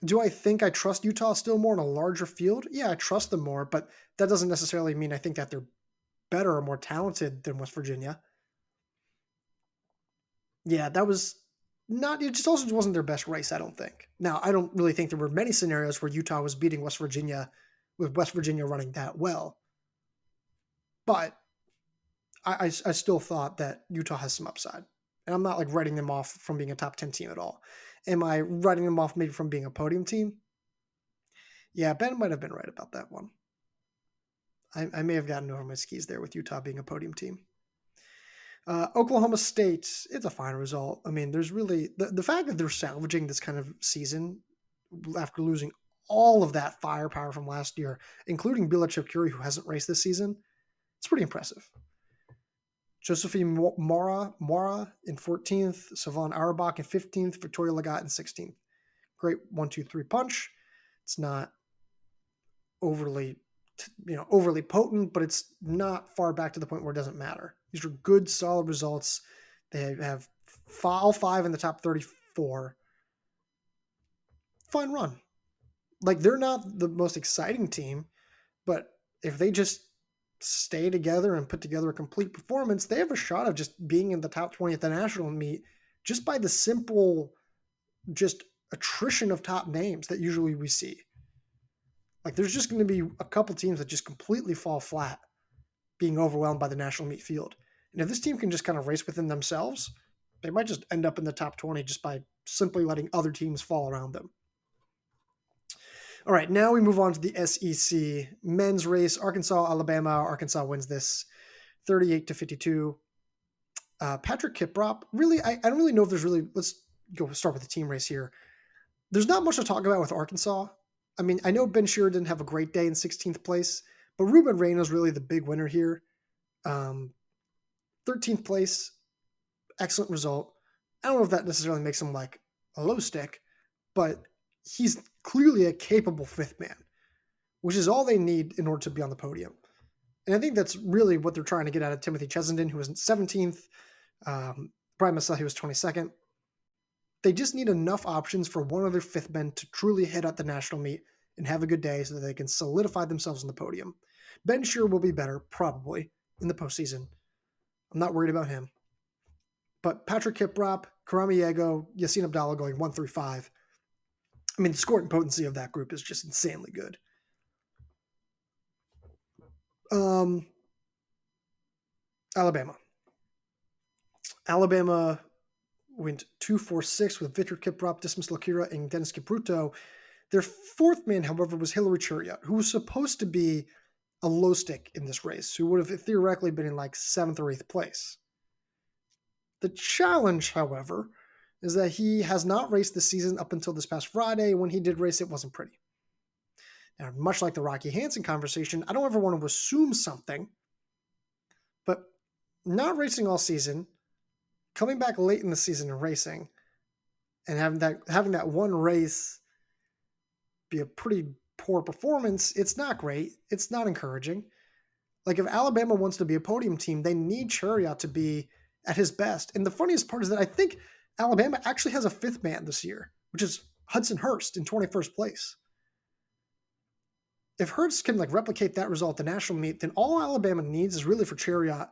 Do I think I trust Utah still more in a larger field? Yeah, I trust them more, but that doesn't necessarily mean I think that they're better or more talented than West Virginia. Yeah, that was not, it just also wasn't their best race, I don't think. Now, I don't really think there were many scenarios where Utah was beating West Virginia with West Virginia running that well. But I still thought that Utah has some upside. And I'm not like writing them off from being a top 10 team at all. Am I writing them off maybe from being a podium team? Yeah, Ben might have been right about that one. I may have gotten over my skis there with Utah being a podium team. Oklahoma State, it's a fine result. I mean, there's really the fact that they're salvaging this kind of season after losing all of that firepower from last year, including Bila Chokuri, who hasn't raced this season, it's pretty impressive. Josephine Mora in 14th, Savon Auerbach in 15th, Victoria Legat in 16th. Great 1-2-3 punch. It's not overly potent, but it's not far back to the point where it doesn't matter. These are good, solid results. They have all 5 in the top 34. Fun run. Like, they're not the most exciting team, but if they just stay together and put together a complete performance, they have a shot of just being in the top 20 at the national meet just by the simple just attrition of top names that usually we see. Like, there's just going to be a couple teams that just completely fall flat being overwhelmed by the national meet field. And if this team can just kind of race within themselves, they might just end up in the top 20 just by simply letting other teams fall around them. All right, now we move on to the SEC men's race. Arkansas Arkansas wins this 38-52. Patrick Kiprop, really, I don't really know if there's really, let's go start with the team race here. There's not much to talk about with Arkansas. I mean, I know Ben Shearer didn't have a great day in 16th place, but Ruben Reyna is really the big winner here. 13th place, excellent result. I don't know if that necessarily makes him like a low stick, but he's clearly a capable 5th man, which is all they need in order to be on the podium. And I think that's really what they're trying to get out of Timothy Chesenden, who was 17th. Brian Masahi was 22nd. They just need enough options for one other 5th man to truly hit at the national meet and have a good day so that they can solidify themselves on the podium. Ben Shearer will be better, probably, in the postseason. I'm not worried about him. But Patrick Kiprop, Karami Yego, Yassine Abdallah going 1-3-5. I mean, the scoring potency of that group is just insanely good. Alabama went 2-4-6 with Victor Kiprop, Dismas Lakira, and Dennis Kipruto. Their 4th man, however, was Hillary Chariot, who was supposed to be a low stick in this race, who would have theoretically been in like 7th or 8th place. The challenge, however, is that he has not raced this season up until this past Friday. When he did race, it wasn't pretty. Now, much like the Rocky Hansen conversation, I don't ever want to assume something, but not racing all season, coming back late in the season and racing, and having that one race be a pretty poor performance, it's not great. It's not encouraging. Like, if Alabama wants to be a podium team, they need Chariot to be at his best. And the funniest part is that I think Alabama actually has a fifth man this year, which is Hudson Hurst in 21st place. If Hurst can like replicate that result at the national meet, then all Alabama needs is really for Chariot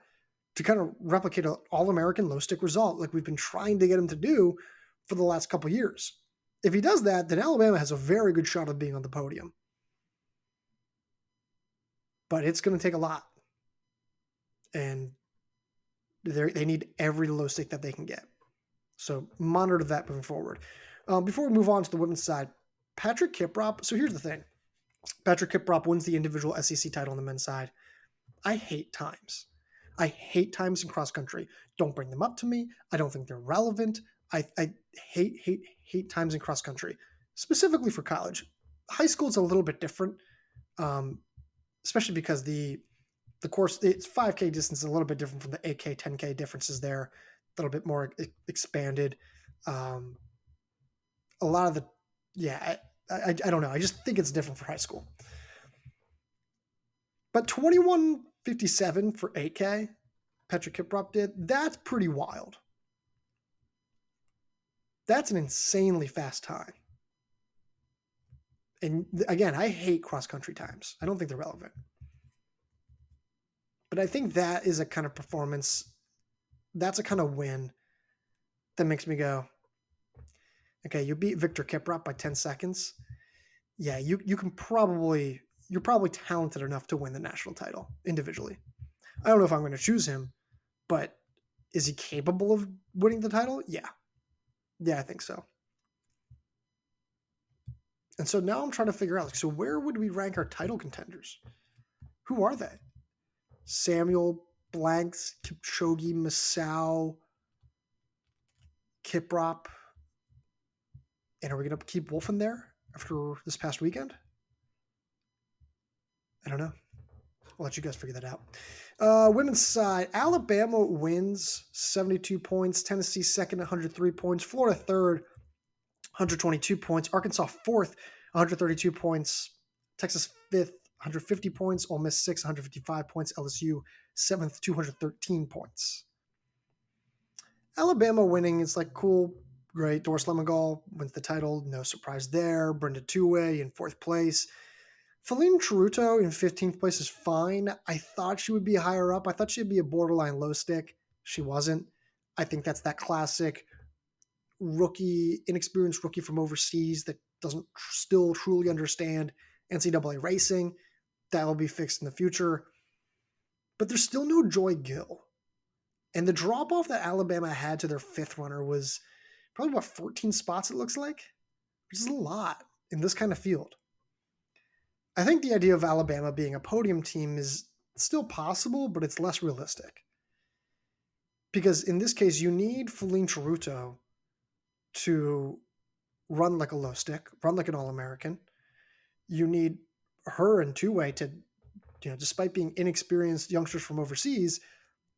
to kind of replicate an All-American low stick result like we've been trying to get him to do for the last couple years. If he does that, then Alabama has a very good shot of being on the podium. But it's going to take a lot. And they need every low stick that they can get. So monitor that moving forward. Before we move on to the women's side, Patrick Kiprop. So here's the thing. Patrick Kiprop wins the individual SEC title on the men's side. I hate times. I hate times in cross country. Don't bring them up to me. I don't think they're relevant. I hate times in cross country, specifically for college. High school is a little bit different, especially because the course, it's 5K distance is a little bit different from the 8K, 10K differences there, a little bit more expanded. A lot of the, I don't know. I just think it's different for high school. But 21:57 for 8K, Patrick Kiprop did. That's pretty wild. That's an insanely fast time. And again, I hate cross-country times. I don't think they're relevant. But I think that is a kind of performance, that's a kind of win that makes me go, okay, you beat Victor Kiprop by 10 seconds. Yeah, you're probably talented enough to win the national title individually. I don't know if I'm going to choose him, but is he capable of winning the title? Yeah. Yeah, I think so. And so now I'm trying to figure out, so where would we rank our title contenders? Who are they? Samuel, Blanks, Kipchoge, Masao, Kiprop. And are we going to keep Wolf in there after this past weekend? I don't know. I'll let you guys figure that out. Women's side, Alabama wins 72 points. Tennessee second, 103 points. Florida third, 122 points. Arkansas fourth, 132 points. Texas fifth, 150 points. Ole Miss sixth, 155 points. LSU seventh, 213 points. Alabama winning is like cool, great. Doris Lemmengal wins the title. No surprise there. Brenda Two-Way in fourth place. Feline Charuto in 15th place is fine. I thought she would be higher up. I thought she'd be a borderline low stick. She wasn't. I think that's that classic rookie, inexperienced rookie from overseas that doesn't still truly understand NCAA racing. That will be fixed in the future. But there's still no Joy Gill. And the drop-off that Alabama had to their fifth runner was probably about 14 spots, it looks like, which is a lot in this kind of field. I think the idea of Alabama being a podium team is still possible, but it's less realistic. Because in this case, you need Feline Charuto to run like a low stick, run like an All-American. You need her and Two-Way to, despite being inexperienced youngsters from overseas,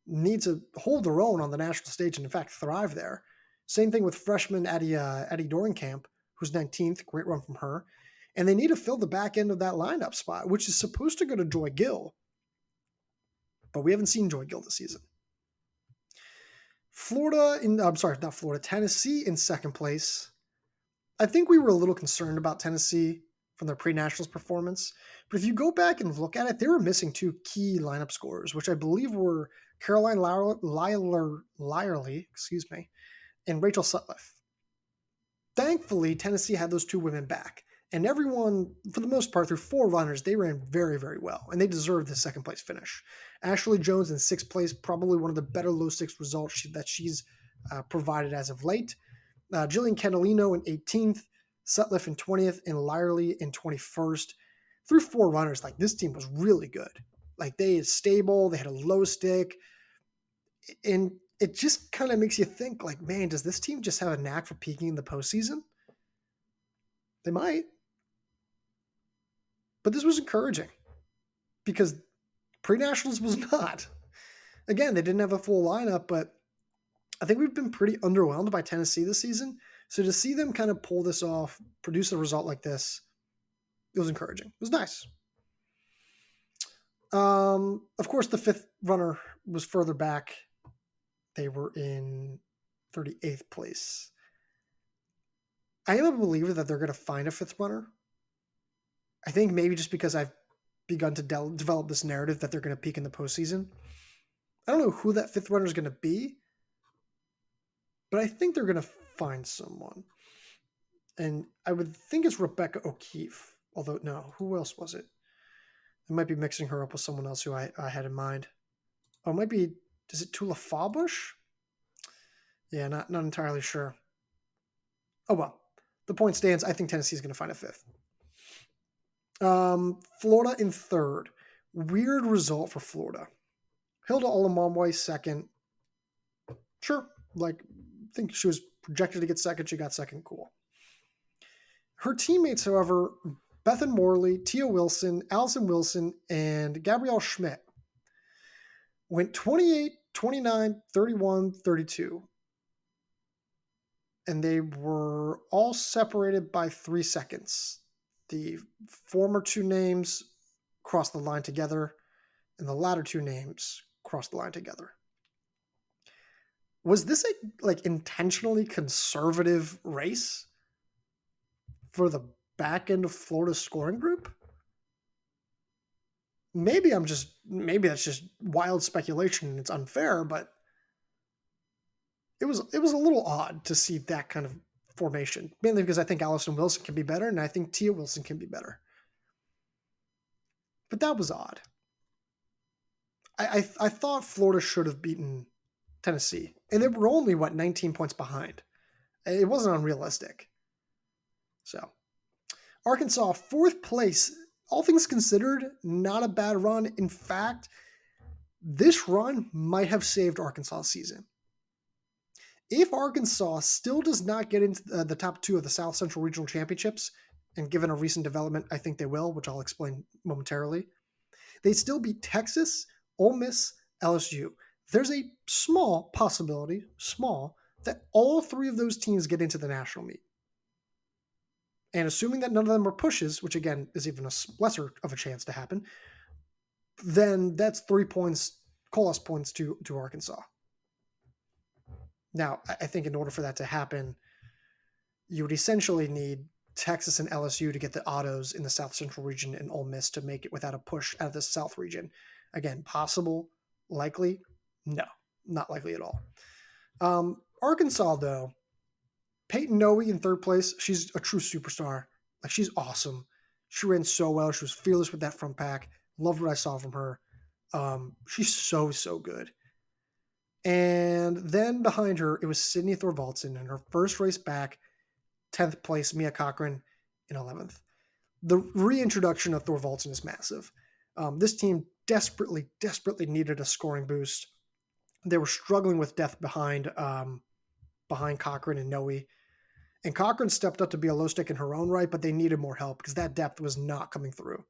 need to hold their own on the national stage and, in fact, thrive there. Same thing with freshman Addie Dorenkamp, who's 19th, great run from her. And they need to fill the back end of that lineup spot, which is supposed to go to Joy Gill. But we haven't seen Joy Gill this season. Tennessee in second place. I think we were a little concerned about Tennessee from their pre-nationals performance. But if you go back and look at it, they were missing two key lineup scorers, which I believe were Caroline Lyerly, and Rachel Sutliff. Thankfully, Tennessee had those two women back. And everyone, for the most part, through four runners, they ran very, very well. And they deserved the second place finish. Ashley Jones in sixth place, probably one of the better low six results that she's provided as of late. Jillian Catalino in 18th, Sutliff in 20th, and Lyerly in 21st. Through four runners, like this team was really good. Like they is stable, they had a low stick. And it just kind of makes you think like, man, does this team just have a knack for peaking in the postseason? They might. But this was encouraging because pre-nationals was not. Again, they didn't have a full lineup, but I think we've been pretty underwhelmed by Tennessee this season. So to see them kind of pull this off, produce a result like this, it was encouraging. It was nice. Of course, the fifth runner was further back. They were in 38th place. I am a believer that they're going to find a fifth runner. I think maybe just because I've begun to develop this narrative that they're going to peak in the postseason. I don't know who that fifth runner is going to be, but I think they're going to find someone. And I would think it's Rebecca O'Keefe. Although, no, who else was it? I might be mixing her up with someone else who I had in mind. Oh, it might be, is it Tula Fawbush? Yeah, not entirely sure. Oh, well. The point stands. I think Tennessee is going to find a fifth. Florida in third. Weird result for Florida. Hilda Olamamwe second. Sure. I think she was projected to get second. She got second. Cool. Her teammates, however, Bethan Morley, Tia Wilson, Allison Wilson, and Gabrielle Schmidt went 28, 29, 31, 32. And they were all separated by 3 seconds. The former two names crossed the line together, and the latter two names crossed the line together. Was this a intentionally conservative race for the back end of Florida's scoring group? Maybe that's just wild speculation and it's unfair, but it was a little odd to see that kind of formation, mainly because I think Allison Wilson can be better and I think Tia Wilson can be better. But that was odd. I thought Florida should have beaten Tennessee, and they were only 19 points behind. It wasn't unrealistic. So, Arkansas, 4th place. All things considered, not a bad run. In fact, this run might have saved Arkansas' season. If Arkansas still does not get into the top 2 of the South Central Regional Championships, and given a recent development, I think they will, which I'll explain momentarily, they still beat Texas, Ole Miss, LSU. There's a small possibility, that all 3 of those teams get into the national meet. And assuming that none of them are pushes, which again is even a lesser of a chance to happen, then that's 3 points, Kolas points to Arkansas. Now, I think in order for that to happen, you would essentially need Texas and LSU to get the autos in the South Central region and Ole Miss to make it without a push out of the South region. Again, possible, likely? No, not likely at all. Arkansas, though, Peyton Noe in 3rd place. She's a true superstar. She's awesome. She ran so well. She was fearless with that front pack. Loved what I saw from her. She's so good. And then behind her, it was Sydney Thorvaldsen in her first race back, 10th place, Mia Cochran in 11th. The reintroduction of Thorvaldsen is massive. This team desperately needed a scoring boost. They were struggling with depth behind Cochran and Noe. And Cochran stepped up to be a low stick in her own right, but they needed more help because that depth was not coming through.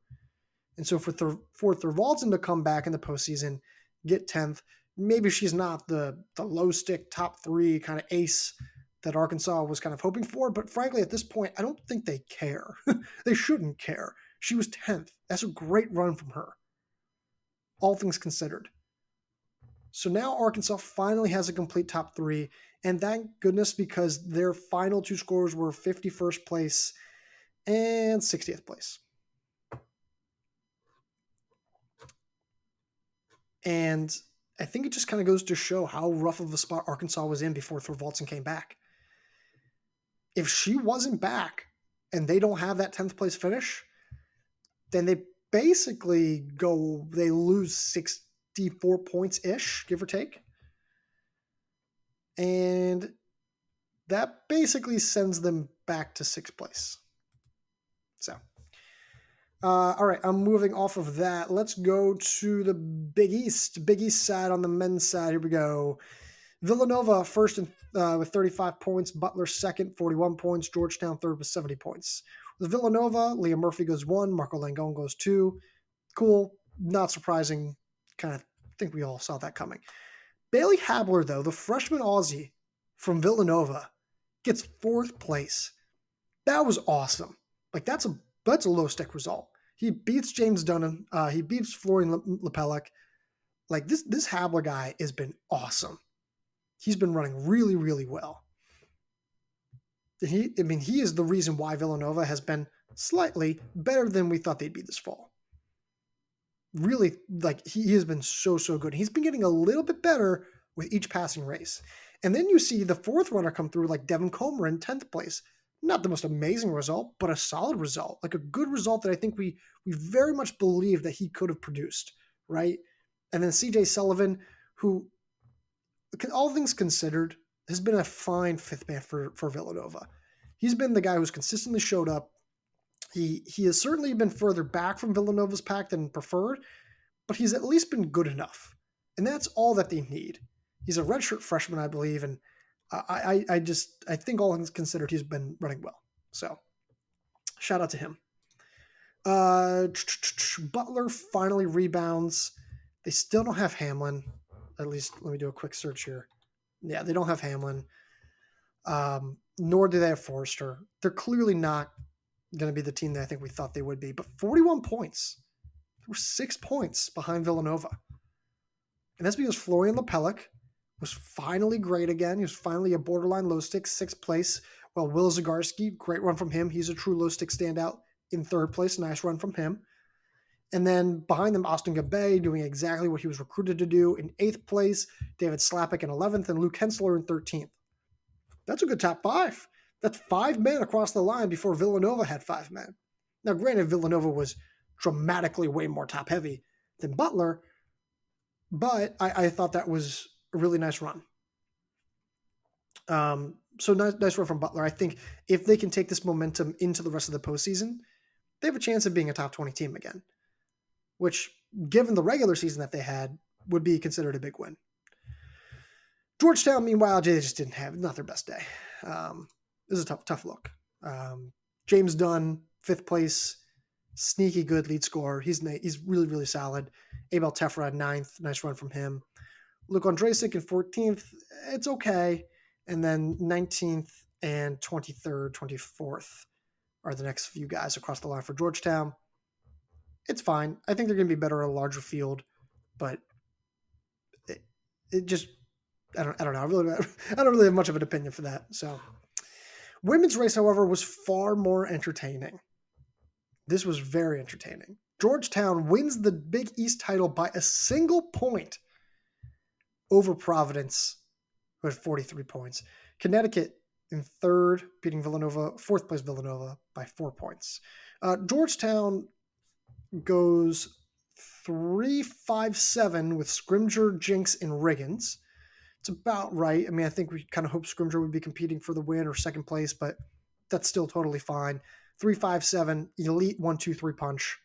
And so for Thorvaldsen to come back in the postseason, get 10th, maybe she's not the low stick top 3 kind of ace that Arkansas was kind of hoping for, but frankly, at this point, I don't think they care. They shouldn't care. She was 10th. That's a great run from her, all things considered. So now Arkansas finally has a complete top 3, and thank goodness, because their final 2 scores were 51st place and 60th place. And I think it just kind of goes to show how rough of a spot Arkansas was in before Thorvaldsen came back. If she wasn't back and they don't have that 10th place finish, then they basically they lose 64 points-ish, give or take. And that basically sends them back to 6th place. So, all right, I'm moving off of that. Let's go to the Big East. Big East side on the men's side. Here we go. Villanova first with 35 points. Butler second, 41 points. Georgetown third with 70 points. With Villanova, Leah Murphy goes 1. Margot Langone goes 2. Cool. Not surprising. Kind of think we all saw that coming. Bailey Habler, though, the freshman Aussie from Villanova, gets 4th place. That was awesome. That's a low stick result. He beats James Dunham. He beats Florian Lepelec. Like this Habler guy has been awesome. He's been running really, really well. He is the reason why Villanova has been slightly better than we thought they'd be this fall. Really, like he has been so good. He's been getting a little bit better with each passing race. And then you see the fourth runner come through, like Devin Comer in 10th place. Not the most amazing result, but a solid result, like a good result that I think we very much believe that he could have produced, right? And then CJ Sullivan, who, all things considered, has been a fine fifth man for Villanova. He's been the guy who's consistently showed up. He has certainly been further back from Villanova's pack than preferred, but he's at least been good enough. And that's all that they need. He's a redshirt freshman, I believe, and I think all things considered, he's been running well. So shout out to him. Butler finally rebounds. They still don't have Hamlin. At least let me do a quick search here. Yeah, they don't have Hamlin. Nor do they have Forrester. They're clearly not going to be the team that I think we thought they would be. But 41 points. They were 6 points behind Villanova. And that's because Florian Lepelec was finally great again. He was finally a borderline low stick, 6th place. Well, Will Zagarski, great run from him. He's a true low stick standout in 3rd place. Nice run from him. And then behind them, Austin Gabe doing exactly what he was recruited to do in 8th place. David Slapik in 11th, and Luke Hensler in 13th. That's a good top 5. That's 5 men across the line before Villanova had 5 men. Now, granted, Villanova was dramatically way more top heavy than Butler, but I thought that was a really nice run. So nice run from Butler. I think if they can take this momentum into the rest of the postseason, they have a chance of being a top 20 team again, which, given the regular season that they had, would be considered a big win. Georgetown, meanwhile, they just didn't have, not their best day. This is a tough look. James Dunn, 5th place, sneaky good lead scorer. He's really, really solid. Abel Tefra, 9th, nice run from him. Luke Ondrasik in 14th, it's okay. And then 19th and 23rd, 24th are the next few guys across the line for Georgetown. It's fine. I think they're going to be better at a larger field, but it just, I don't know. I don't really have much of an opinion for that. So, women's race, however, was far more entertaining. This was very entertaining. Georgetown wins the Big East title by a single point over Providence, who had 43 points. Connecticut in 3rd, beating Villanova, 4th place Villanova by 4 points. Georgetown goes 3-5-7 with Scrimger, Jinx, and Riggins. It's about right. I mean, I think we kind of hoped Scrimger would be competing for the win or 2nd place, but that's still totally fine. 3-5-7, elite 1-2-3 punch.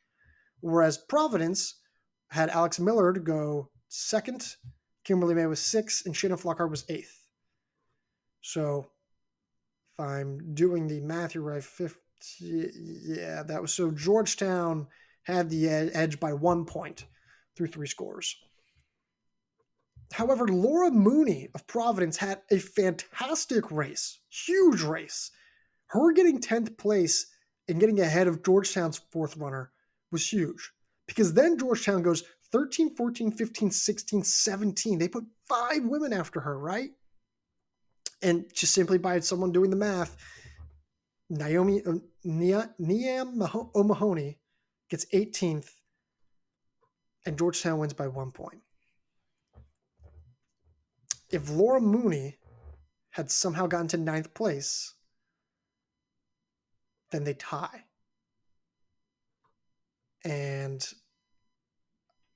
Whereas Providence had Alex Miller to go 2nd, Kimberly May was 6th, and Shannon Flockhart was 8th. So if I'm doing the math here right, 50, yeah, that was so Georgetown had the edge by 1 point through 3 scores. However, Laura Mooney of Providence had a fantastic race, huge race. Her getting 10th place and getting ahead of Georgetown's 4th runner was huge, because then Georgetown goes 13, 14, 15, 16, 17. They put 5 women after her, right? And just simply by someone doing the math, Niam O'Mahony gets 18th, and Georgetown wins by 1 point. If Laura Mooney had somehow gotten to 9th place, then they tie. And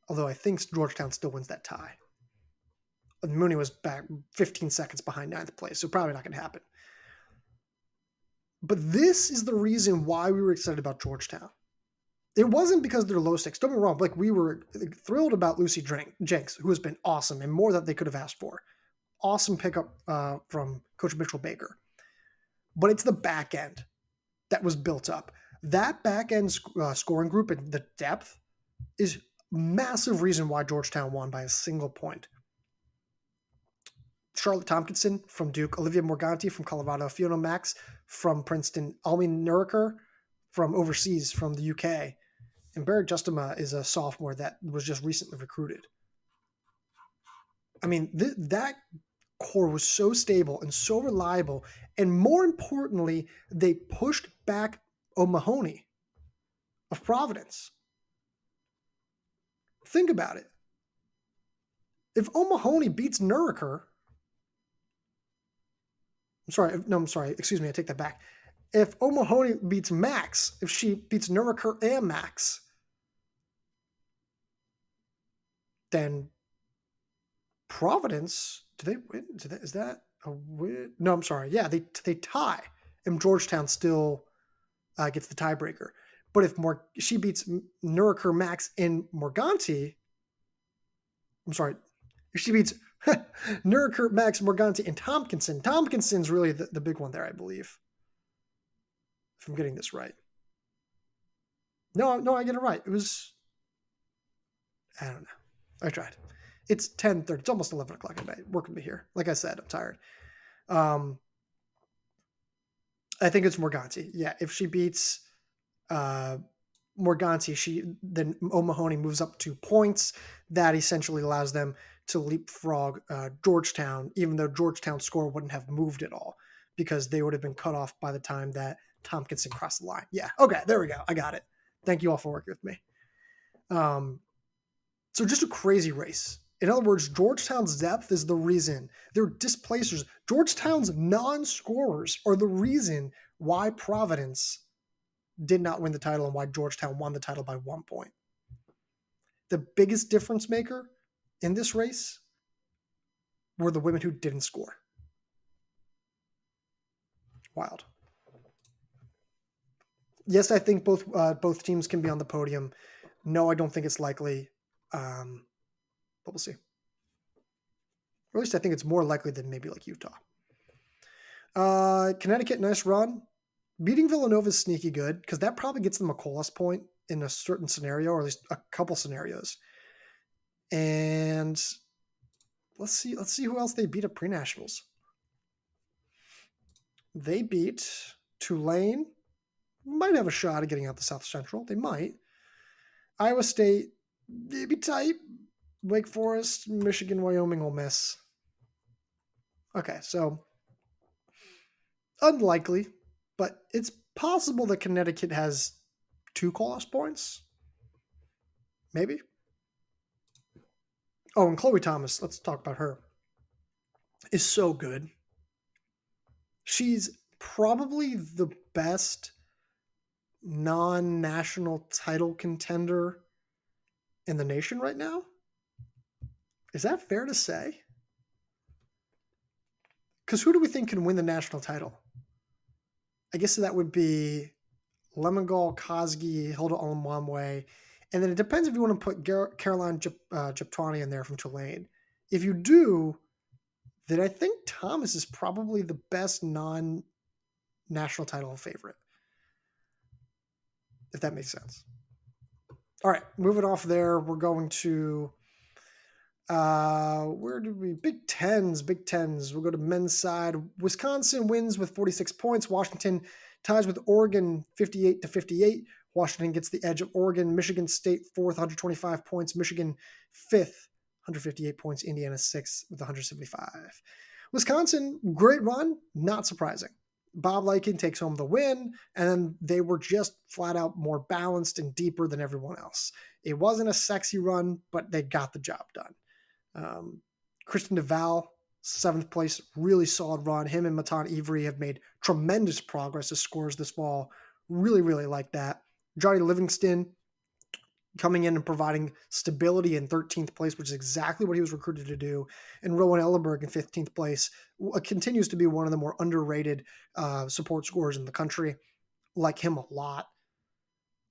although I think Georgetown still wins that tie, Mooney was back 15 seconds behind 9th place, so probably not going to happen. But this is the reason why we were excited about Georgetown. It wasn't because they're low stakes. Don't be wrong. Like, we were thrilled about Lucy Jenks, who has been awesome and more than they could have asked for. Awesome pickup from Coach Mitchell Baker. But it's the back end that was built up. That back end scoring group and the depth is massive reason why Georgetown won by a single point. Charlotte Tompkinson from Duke, Olivia Morganti from Colorado, Fiona Max from Princeton, Almi Nuriker from overseas from the UK, And Barrett Justema is a sophomore that was just recently recruited. I mean, that core was so stable and so reliable. And more importantly, they pushed back O'Mahony of Providence. Think about it. If O'Mahony beats Nuremberg, I'm sorry, excuse me, I take that back. If O'Mahony beats Max, if she beats Nuremberg and Max, then Providence, do they win? Is that a win? No, I'm sorry. Yeah, they tie, and Georgetown still gets the tiebreaker. But if she beats Nuremberg, Max, and Morganti, I'm sorry, if she beats Nuremberg, Max, Morganti, and Tompkinson's really the big one there, I believe. If I'm getting this right. No, I get it right. It was, I don't know. I tried. It's 10:30. It's almost 11 o'clock at night. Work with me here. Like I said, I'm tired. I think it's Morganti. Yeah, if she beats Morganti, then O'Mahony moves up 2 points. That essentially allows them to leapfrog Georgetown, even though Georgetown's score wouldn't have moved at all because they would have been cut off by the time that Tompkinson crossed the line. Yeah, okay, there we go. I got it. Thank you all for working with me. So just a crazy race. In other words, Georgetown's depth is the reason. They're displacers. Georgetown's non-scorers are the reason why Providence did not win the title and why Georgetown won the title by 1 point. The biggest difference maker in this race were the women who didn't score. Wild. Yes, I think both teams can be on the podium. No, I don't think it's likely. But we'll see. Or at least I think it's more likely than maybe like Utah. Connecticut, nice run. Beating Villanova is sneaky good because that probably gets them a Kolas point in a certain scenario, or at least a couple scenarios. And let's see who else they beat at pre-nationals. They beat Tulane. Might have a shot at getting out the South Central. They might. Iowa State, maybe tight. Wake Forest, Michigan, Wyoming, Ole Miss. Okay, so unlikely, but it's possible that Connecticut has 2 Kolas points. Maybe. Oh, and Chloe Thomas, let's talk about her, is so good. She's probably the best non-national title contender in the nation right now. Is that fair to say? Because who do we think can win the national title? I guess that would be Lemongal, Kosgei, Hilda Olamwamwe. And then it depends if you want to put Caroline Jeptwani in there from Tulane. If you do, then I think Thomas is probably the best non-national title favorite. If that makes sense. All right, moving off there, we're going to where did we? Big Tens. We'll go to men's side. Wisconsin wins with 46 points. Washington ties with Oregon 58-58. Washington gets the edge of Oregon. Michigan State 4th, 125 points. Michigan 5th, 158 points. Indiana 6th with 175. Wisconsin, great run, not surprising. Bob Lykin takes home the win, and then they were just flat out more balanced and deeper than everyone else. It wasn't a sexy run, but they got the job done. Kristen Duval, 7th place, really solid run. Him and Matan Avery have made tremendous progress as scorers this fall. Really, really like that. Johnny Livingston coming in and providing stability in 13th place, which is exactly what he was recruited to do. And Rowan Ellenberg in 15th place continues to be one of the more underrated support scorers in the country. Like him a lot.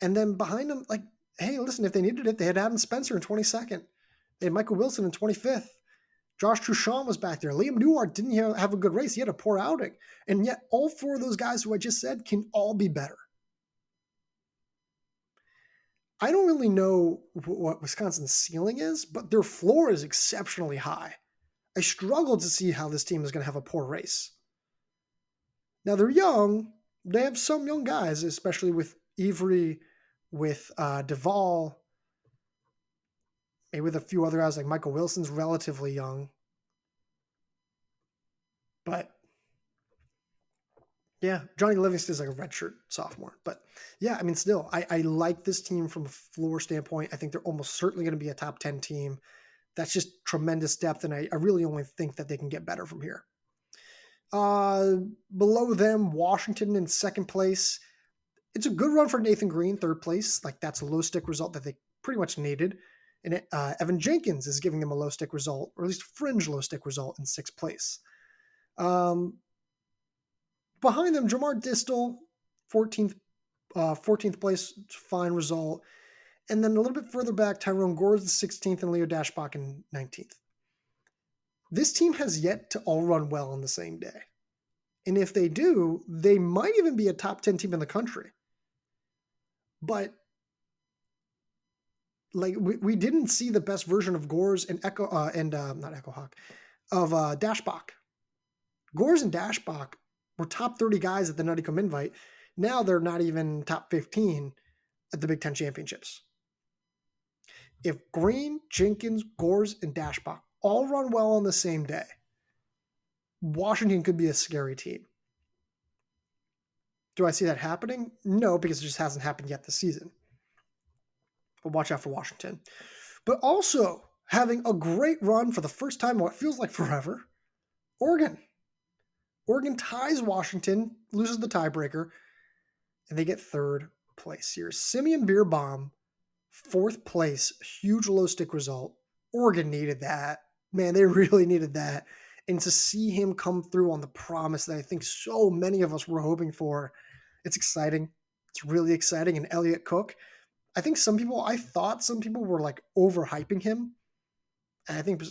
And then behind him, like, hey, listen, if they needed it, they had Adam Spencer in 22nd. They had Michael Wilson in 25th. Josh Truchon was back there. Liam Newhart didn't have a good race. He had a poor outing. And yet all 4 of those guys who I just said can all be better. I don't really know what Wisconsin's ceiling is, but their floor is exceptionally high. I struggle to see how this team is going to have a poor race. Now, they're young. They have some young guys, especially with Avery, with Duvall, maybe with a few other guys like Michael Wilson's relatively young. But yeah, Johnny Livingston's like a redshirt sophomore. But yeah, I mean, still, I like this team from a floor standpoint. I think they're almost certainly going to be a top 10 team. That's just tremendous depth, and I really only think that they can get better from here. Below them, Washington in second place. It's a good run for Nathan Green, third place. Like, that's a low stick result that they pretty much needed. And Evan Jenkins is giving them a low stick result, or at least fringe low stick result in sixth place. Behind them, Jamar Distal, 14th place, fine result. And then a little bit further back, Tyrone Gores in 16th and Leo Dashbach in 19th. This team has yet to all run well on the same day. And if they do, they might even be a top 10 team in the country. But like we didn't see the best version of Gores and Dashbach. Gores and Dashbach were top 30 guys at the Nuttycombe Invite. Now they're not even top 15 at the Big Ten Championships. If Green, Jenkins, Gores, and Dashbach all run well on the same day, Washington could be a scary team. Do I see that happening? No, because it just hasn't happened yet this season. But watch out for Washington. But also having a great run for the first time in what feels like forever, Oregon. Oregon ties Washington, loses the tiebreaker, and they get third place here. Simeon Beerbaum, fourth place, huge low stick result. Oregon needed that. Man, they really needed that. And to see him come through on the promise that I think so many of us were hoping for, it's exciting. It's really exciting. And Elliott Cook, I thought some people were like overhyping him. And I think,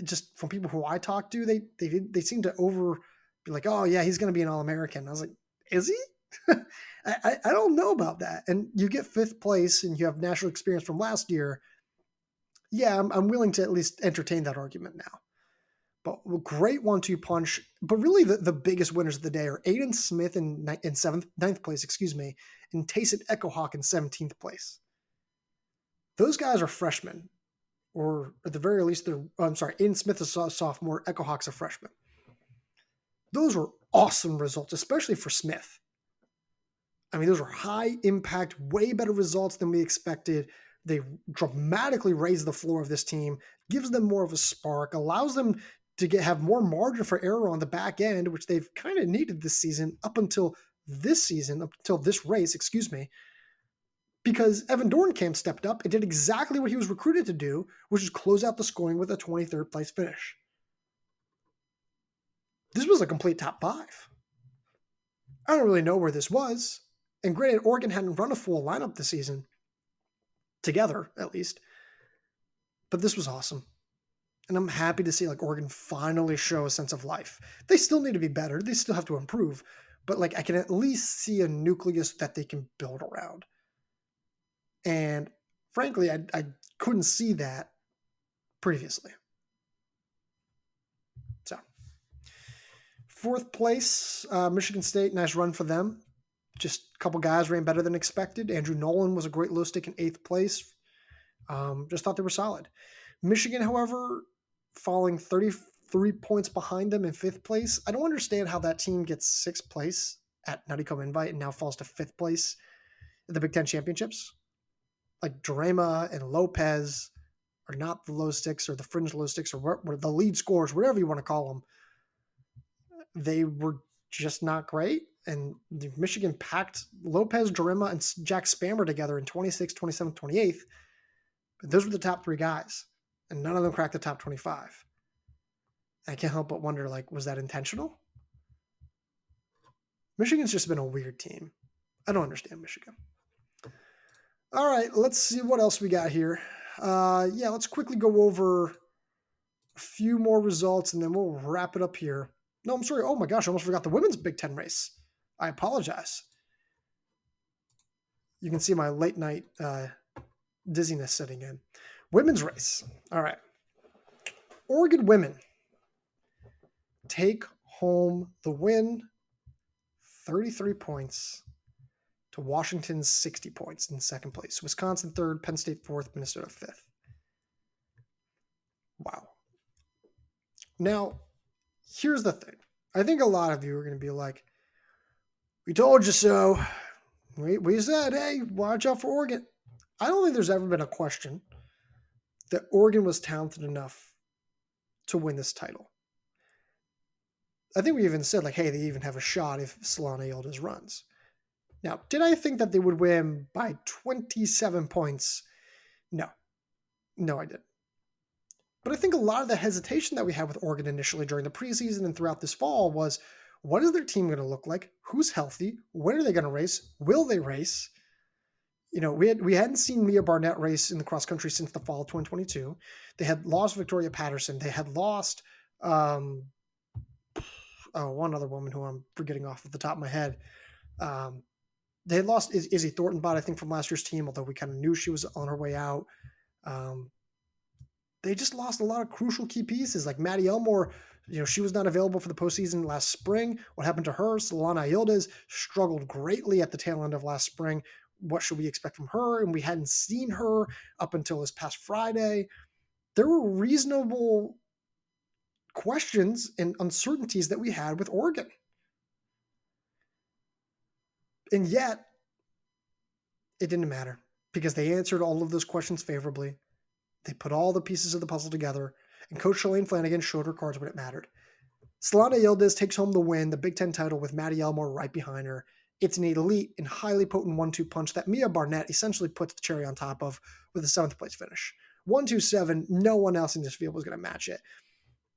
just from people who I talked to, they seemed to be like, oh yeah, he's going to be an All-American. I was like, is he? I don't know about that. And you get fifth place and you have national experience from last year. Yeah, I'm willing to at least entertain that argument now. But great 1-2 punch. But really the biggest winners of the day are Aiden Smith in ninth place, and Tayson Echohawk in 17th place. Those guys are freshmen, or at the very least, Aiden Smith is a sophomore, Echohawk's a freshman. Those were awesome results, especially for Smith. I mean, those are high impact, way better results than we expected. They dramatically raise the floor of this team, gives them more of a spark, allows them to have more margin for error on the back end, which they've kind of needed this season up until this race, because Evan Dornkamp stepped up and did exactly what he was recruited to do, which is close out the scoring with a 23rd place finish. This was a complete top 5. I don't really know where this was. And granted, Oregon hadn't run a full lineup this season, together at least. But this was awesome. And I'm happy to see Oregon finally show a sense of life. They still need to be better. They still have to improve. But I can at least see a nucleus that they can build around. And frankly, I couldn't see that previously. So, fourth place, Michigan State, nice run for them. Just a couple guys ran better than expected. Andrew Nolan was a great low stick in 8th place. Just thought they were solid. Michigan, however, falling 33 points behind them in 5th place. I don't understand how that team gets 6th place at Nuttycombe Invite and now falls to 5th place at the Big Ten Championships. Drema and Lopez are not the low sticks or the fringe low sticks or the lead scorers, whatever you want to call them. They were just not great. And Michigan packed Lopez, Jarema, and Jack Spammer together in 26th, 27th, 28th. But those were the top 3 guys, and none of them cracked the top 25. I can't help but wonder, was that intentional? Michigan's just been a weird team. I don't understand Michigan. All right, let's see what else we got here. Let's quickly go over a few more results, and then we'll wrap it up here. No, I'm sorry. Oh my gosh, I almost forgot the women's Big Ten race. I apologize. You can see my late night dizziness setting in. Women's race. All right. Oregon women take home the win, 33 points, to Washington's 60 points in second place. Wisconsin third, Penn State fourth, Minnesota fifth. Wow. Now, here's the thing. I think a lot of you are going to be like, we told you so. We said, hey, watch out for Oregon. I don't think there's ever been a question that Oregon was talented enough to win this title. I think we even said, like, hey, they even have a shot if Solana Yildiz runs. Now, did I think that they would win by 27 points? No. No, I didn't. But I think a lot of the hesitation that we had with Oregon initially during the preseason and throughout this fall was, what is their team going to look like? Who's healthy? When are they going to race? Will they race? We hadn't seen Mia Barnett race in the cross country since the fall of 2022. They had lost Victoria Patterson. They had lost one other woman who I'm forgetting off the top of my head. They had lost Izzy Thorntonbot, I think, from last year's team, although we kind of knew she was on her way out. They just lost a lot of crucial key pieces, like Maddie Elmore. She was not available for the postseason last spring. What happened to her? Solana Yildiz struggled greatly at the tail end of last spring. What should we expect from her? And we hadn't seen her up until this past Friday. There were reasonable questions and uncertainties that we had with Oregon. And yet, it didn't matter because they answered all of those questions favorably. They put all the pieces of the puzzle together, and Coach Shalane Flanagan showed her cards when it mattered. Solana Yildiz takes home the win, the Big Ten title, with Maddie Elmore right behind her. It's an elite and highly potent 1-2 punch that Mia Barnett essentially puts the cherry on top of with a 7th place finish. 1-2-7, no one else in this field was going to match it.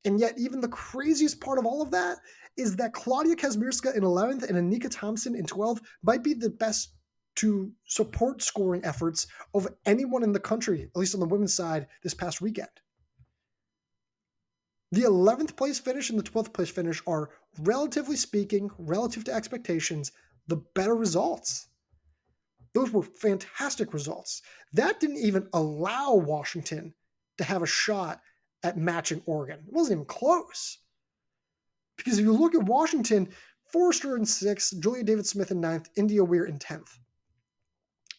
And yet, even the craziest part of all of that is that Claudia Kazmierska in 11th and Anika Thompson in 12th might be the best to support scoring efforts of anyone in the country, at least on the women's side, this past weekend. The 11th place finish and the 12th place finish are, relatively speaking, relative to expectations, the better results. Those were fantastic results. That didn't even allow Washington to have a shot at matching Oregon. It wasn't even close. Because if you look at Washington, Forrester in 6th, Julia David-Smith in 9th, India Weir in 10th.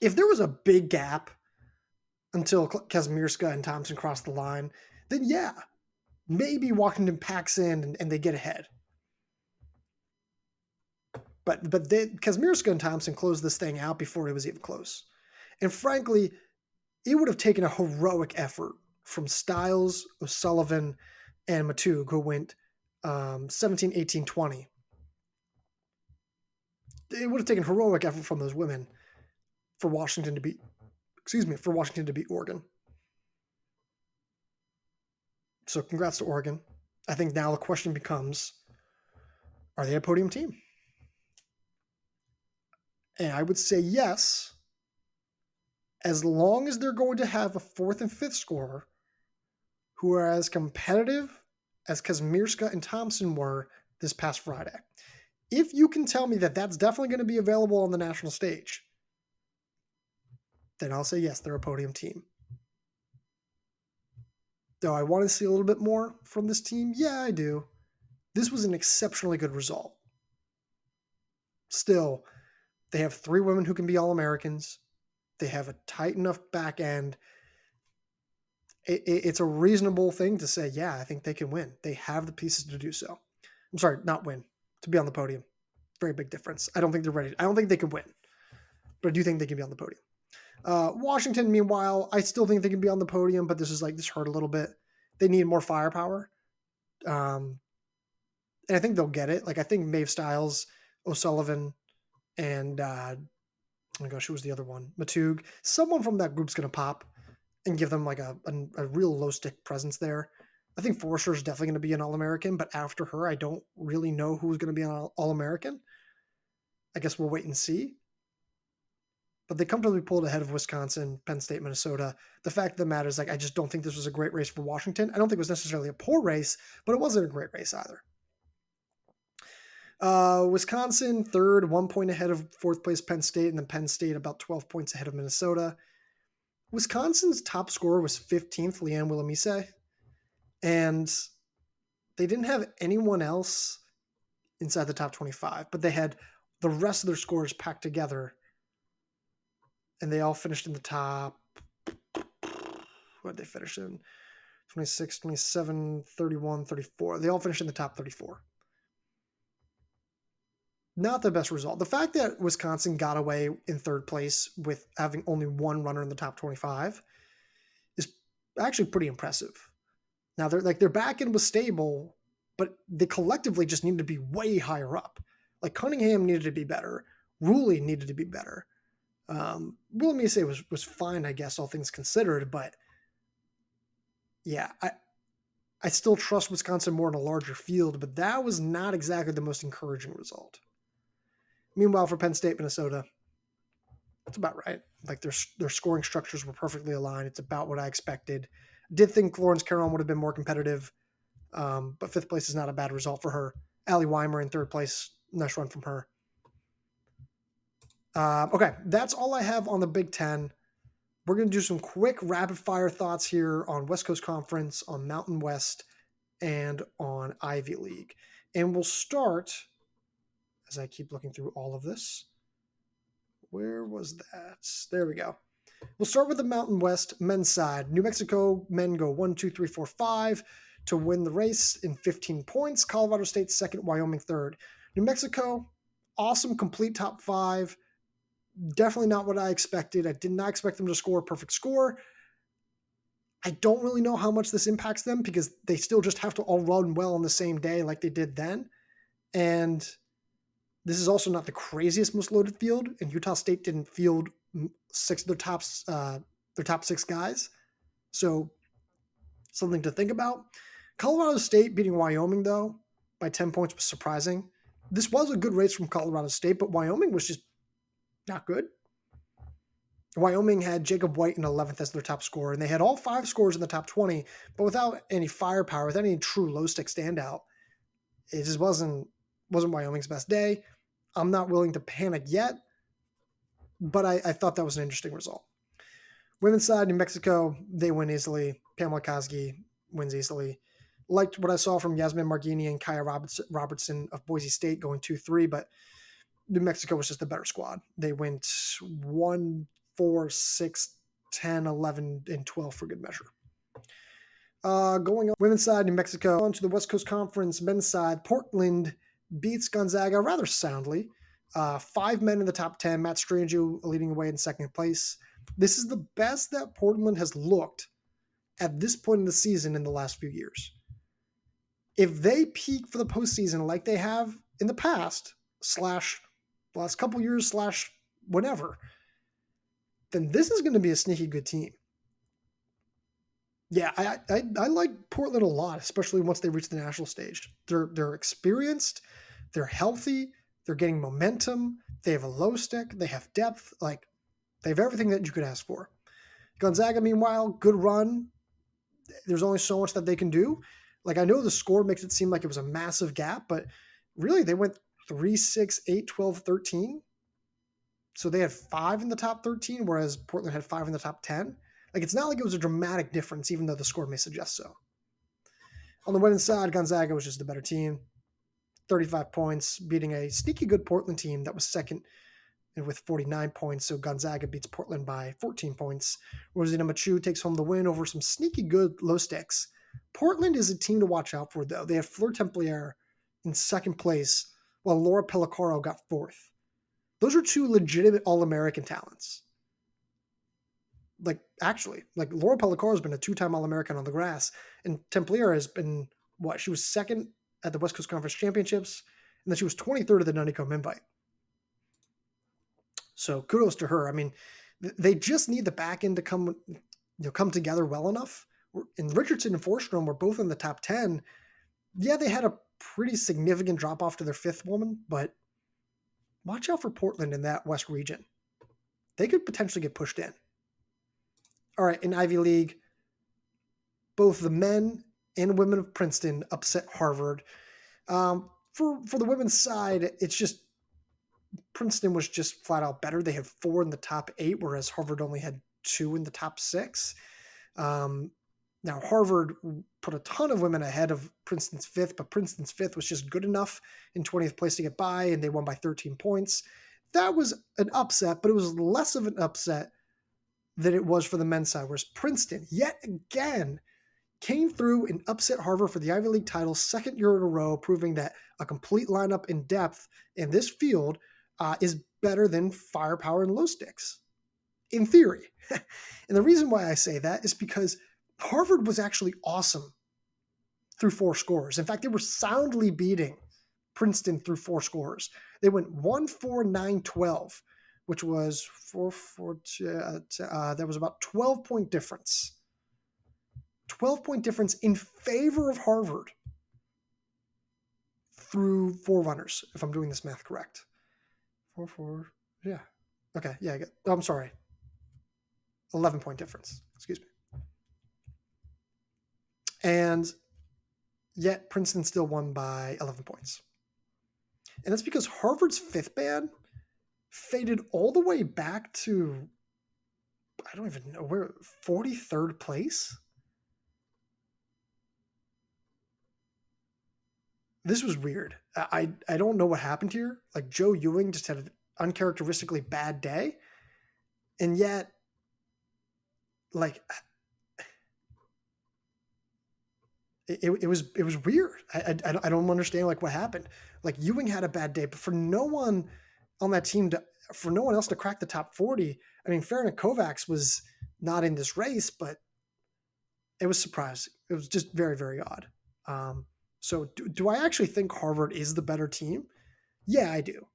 If there was a big gap until Kazmierska and Thompson crossed the line, then yeah, maybe Washington packs in and they get ahead. But Kazmierska and Thompson closed this thing out before it was even close. And frankly, it would have taken a heroic effort from Stiles, O'Sullivan, and Matug, who went 17, 18, 20. It would have taken heroic effort from those women for Washington to beat Oregon. So congrats to Oregon. I think now the question becomes, are they a podium team? And I would say yes, as long as they're going to have a 4th and 5th scorer who are as competitive as Kazmierska and Thompson were this past Friday. If you can tell me that that's definitely going to be available on the national stage, then I'll say yes, they're a podium team. Do I want to see a little bit more from this team? Yeah, I do. This was an exceptionally good result. Still, they have 3 women who can be All-Americans. They have a tight enough back end. It's a reasonable thing to say, yeah, I think they can win. They have the pieces to do so. I'm sorry, not win, to be on the podium. Very big difference. I don't think they're ready. I don't think they can win, but I do think they can be on the podium. Washington, meanwhile, I still think they can be on the podium, but this hurt a little bit. They need more firepower. And I think they'll get it. Like, I think Maeve Stiles, O'Sullivan, and oh my gosh, who was the other one? Matug. Someone from that group's going to pop and give them like a real low stick presence there. I think Forrester is definitely going to be an All-American, but after her, I don't really know who's going to be an All-American. I guess we'll wait and see. But they comfortably pulled ahead of Wisconsin, Penn State, Minnesota. The fact of the matter is, like, I just don't think this was a great race for Washington. I don't think it was necessarily a poor race, but it wasn't a great race either. Wisconsin, 3rd, 1 point ahead of 4th place Penn State, and then Penn State about 12 points ahead of Minnesota. Wisconsin's top scorer was 15th, Leanne Willimise, and they didn't have anyone else inside the top 25, but they had the rest of their scores packed together and they all finished in the top. What did they finish in? 26, 27, 31, 34. They all finished in the top 34. Not the best result. The fact that Wisconsin got away in third place with having only one runner in the top 25 is actually pretty impressive. Now, their back end was stable, but they collectively just needed to be way higher up. Like Cunningham needed to be better. Ruley needed to be better. Will Mise was fine, I guess, all things considered, but yeah, I still trust Wisconsin more in a larger field, but that was not exactly the most encouraging result. Meanwhile, for Penn State, Minnesota, that's about right. Like their scoring structures were perfectly aligned. It's about what I expected. Did think Lawrence Caron would have been more competitive, but fifth place is not a bad result for her. Allie Weimer in third place. Nice run from her. Okay, that's all I have on the Big Ten. We're going to do some quick rapid fire thoughts here on West Coast Conference, on Mountain West, and on Ivy League. And we'll start, as I keep looking through all of this. Where was that? There we go. We'll start with the Mountain West men's side. New Mexico men go 1, 2, 3, 4, 5 to win the race in 15 points. Colorado State second, Wyoming third. New Mexico, awesome, complete top 5. Definitely not what I expected. I did not expect them to score a perfect score. I don't really know how much this impacts them because they still just have to all run well on the same day like they did then. And this is also not the craziest, most loaded field. And Utah State didn't field their top 6 guys. So something to think about. Colorado State beating Wyoming, though, by 10 points was surprising. This was a good race from Colorado State, but Wyoming was just not good. Wyoming had Jacob White in 11th as their top scorer, and they had all 5 scorers in the top 20, but without any firepower, without any true low-stick standout. It just wasn't Wyoming's best day. I'm not willing to panic yet, but I thought that was an interesting result. Women's side, New Mexico, they win easily. Pamela Kosgei wins easily. Liked what I saw from Yasmin Margini and Kaya Robertson of Boise State going 2-3, but New Mexico was just a better squad. They went 1, 4, 6, 10, 11, and 12 for good measure. Going on women's side, New Mexico. On to the West Coast Conference men's side, Portland beats Gonzaga rather soundly. 5 men in the top 10. Matt Strange leading away in second place. This is the best that Portland has looked at this point in the season in the last few years. If they peak for the postseason like they have in the past, / the last couple years / whatever, then this is going to be a sneaky good team. Yeah, I like Portland a lot, especially once they reach the national stage. They're experienced, they're healthy, they're getting momentum, they have a low stick, they have depth, like they have everything that you could ask for. Gonzaga, meanwhile, good run. There's only so much that they can do. Like I know the score makes it seem like it was a massive gap, but really they went 3, 6, 8, 12, 13. So they had 5 in the top 13, whereas Portland had 5 in the top 10. Like it's not like it was a dramatic difference, even though the score may suggest so. On the women's side, Gonzaga was just the better team. 35 points, beating a sneaky good Portland team that was second with 49 points. So Gonzaga beats Portland by 14 points. Rosina Machu takes home the win over some sneaky good low sticks. Portland is a team to watch out for, though. They have Fleur Templier in second place, while Laura Pellicaro got 4th. Those are 2 legitimate All-American talents. Like, actually, like Laura Pellicaro has been a 2-time All-American on the grass, and Templier has been, she was second at the West Coast Conference Championships, and then she was 23rd at the Honeycomb Invite. So kudos to her. I mean, they just need the back end to come together well enough. And Richardson and Forsstrom were both in the top 10. Yeah, they had a pretty significant drop off to their 5th woman, but watch out for Portland in that West region. They could potentially get pushed in. All right, in Ivy League, both the men and women of Princeton upset Harvard. For the women's side, it's just Princeton was just flat out better. They had 4 in the top 8, whereas Harvard only had 2 in the top 6. Now, Harvard put a ton of women ahead of Princeton's 5th, but Princeton's 5th was just good enough in 20th place to get by, and they won by 13 points. that was an upset, but it was less of an upset than it was for the men's side, whereas Princeton, yet again, came through and upset Harvard for the Ivy League title, second year in a row, proving that a complete lineup in depth in this field is better than firepower and low sticks, in theory. And the reason why I say that is because Harvard was actually awesome through 4 scores. In fact, they were soundly beating Princeton through 4 scores. They went 1-4-9-12, which was that was about 12-point difference. 12-point difference in favor of Harvard through 4 runners, if I'm doing this math correct. 4, yeah. Okay, yeah. I'm sorry. 11-point difference. Excuse me. And yet Princeton still won by 11 points. And that's because Harvard's 5th band faded all the way back to, I don't even know where, 43rd place? This was weird. I don't know what happened here. Like, Joe Ewing just had an uncharacteristically bad day. And yet, like, it was weird. I don't understand, like, what happened. Like, Ewing had a bad day, but for no one on that team, for no one else to crack the top 40, I mean, Farron and Kovacs was not in this race, but it was surprising. It was just very, very odd. So do I actually think Harvard is the better team? Yeah, I do.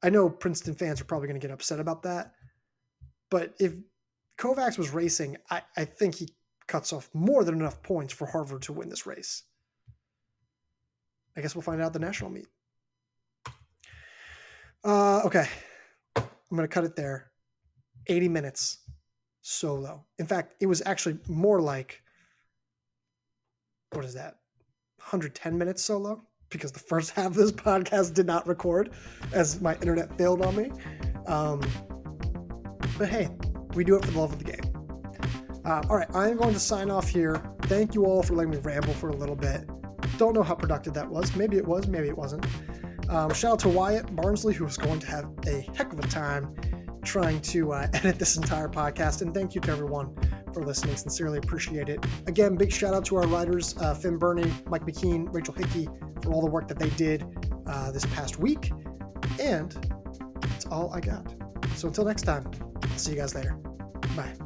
I know Princeton fans are probably going to get upset about that. But if Kovacs was racing, I think he cuts off more than enough points for Harvard to win this race. I guess we'll find out at the national meet. Okay. I'm going to cut it there. 80 minutes solo. In fact, it was actually more like, what is that? 110 minutes solo, because the first half of this podcast did not record as my internet failed on me. But hey, we do it for the love of the game. All right, I'm going to sign off here. Thank you all for letting me ramble for a little bit. Don't know how productive that was. Maybe it was, maybe it wasn't. Shout out to Wyatt Barnsley, who is going to have a heck of a time trying to edit this entire podcast. And thank you to everyone for listening. Sincerely appreciate it. Again, big shout out to our writers, Finn Burney, Mike McKean, Rachel Hickey, for all the work that they did this past week. And that's all I got. So until next time, I'll see you guys later. Bye.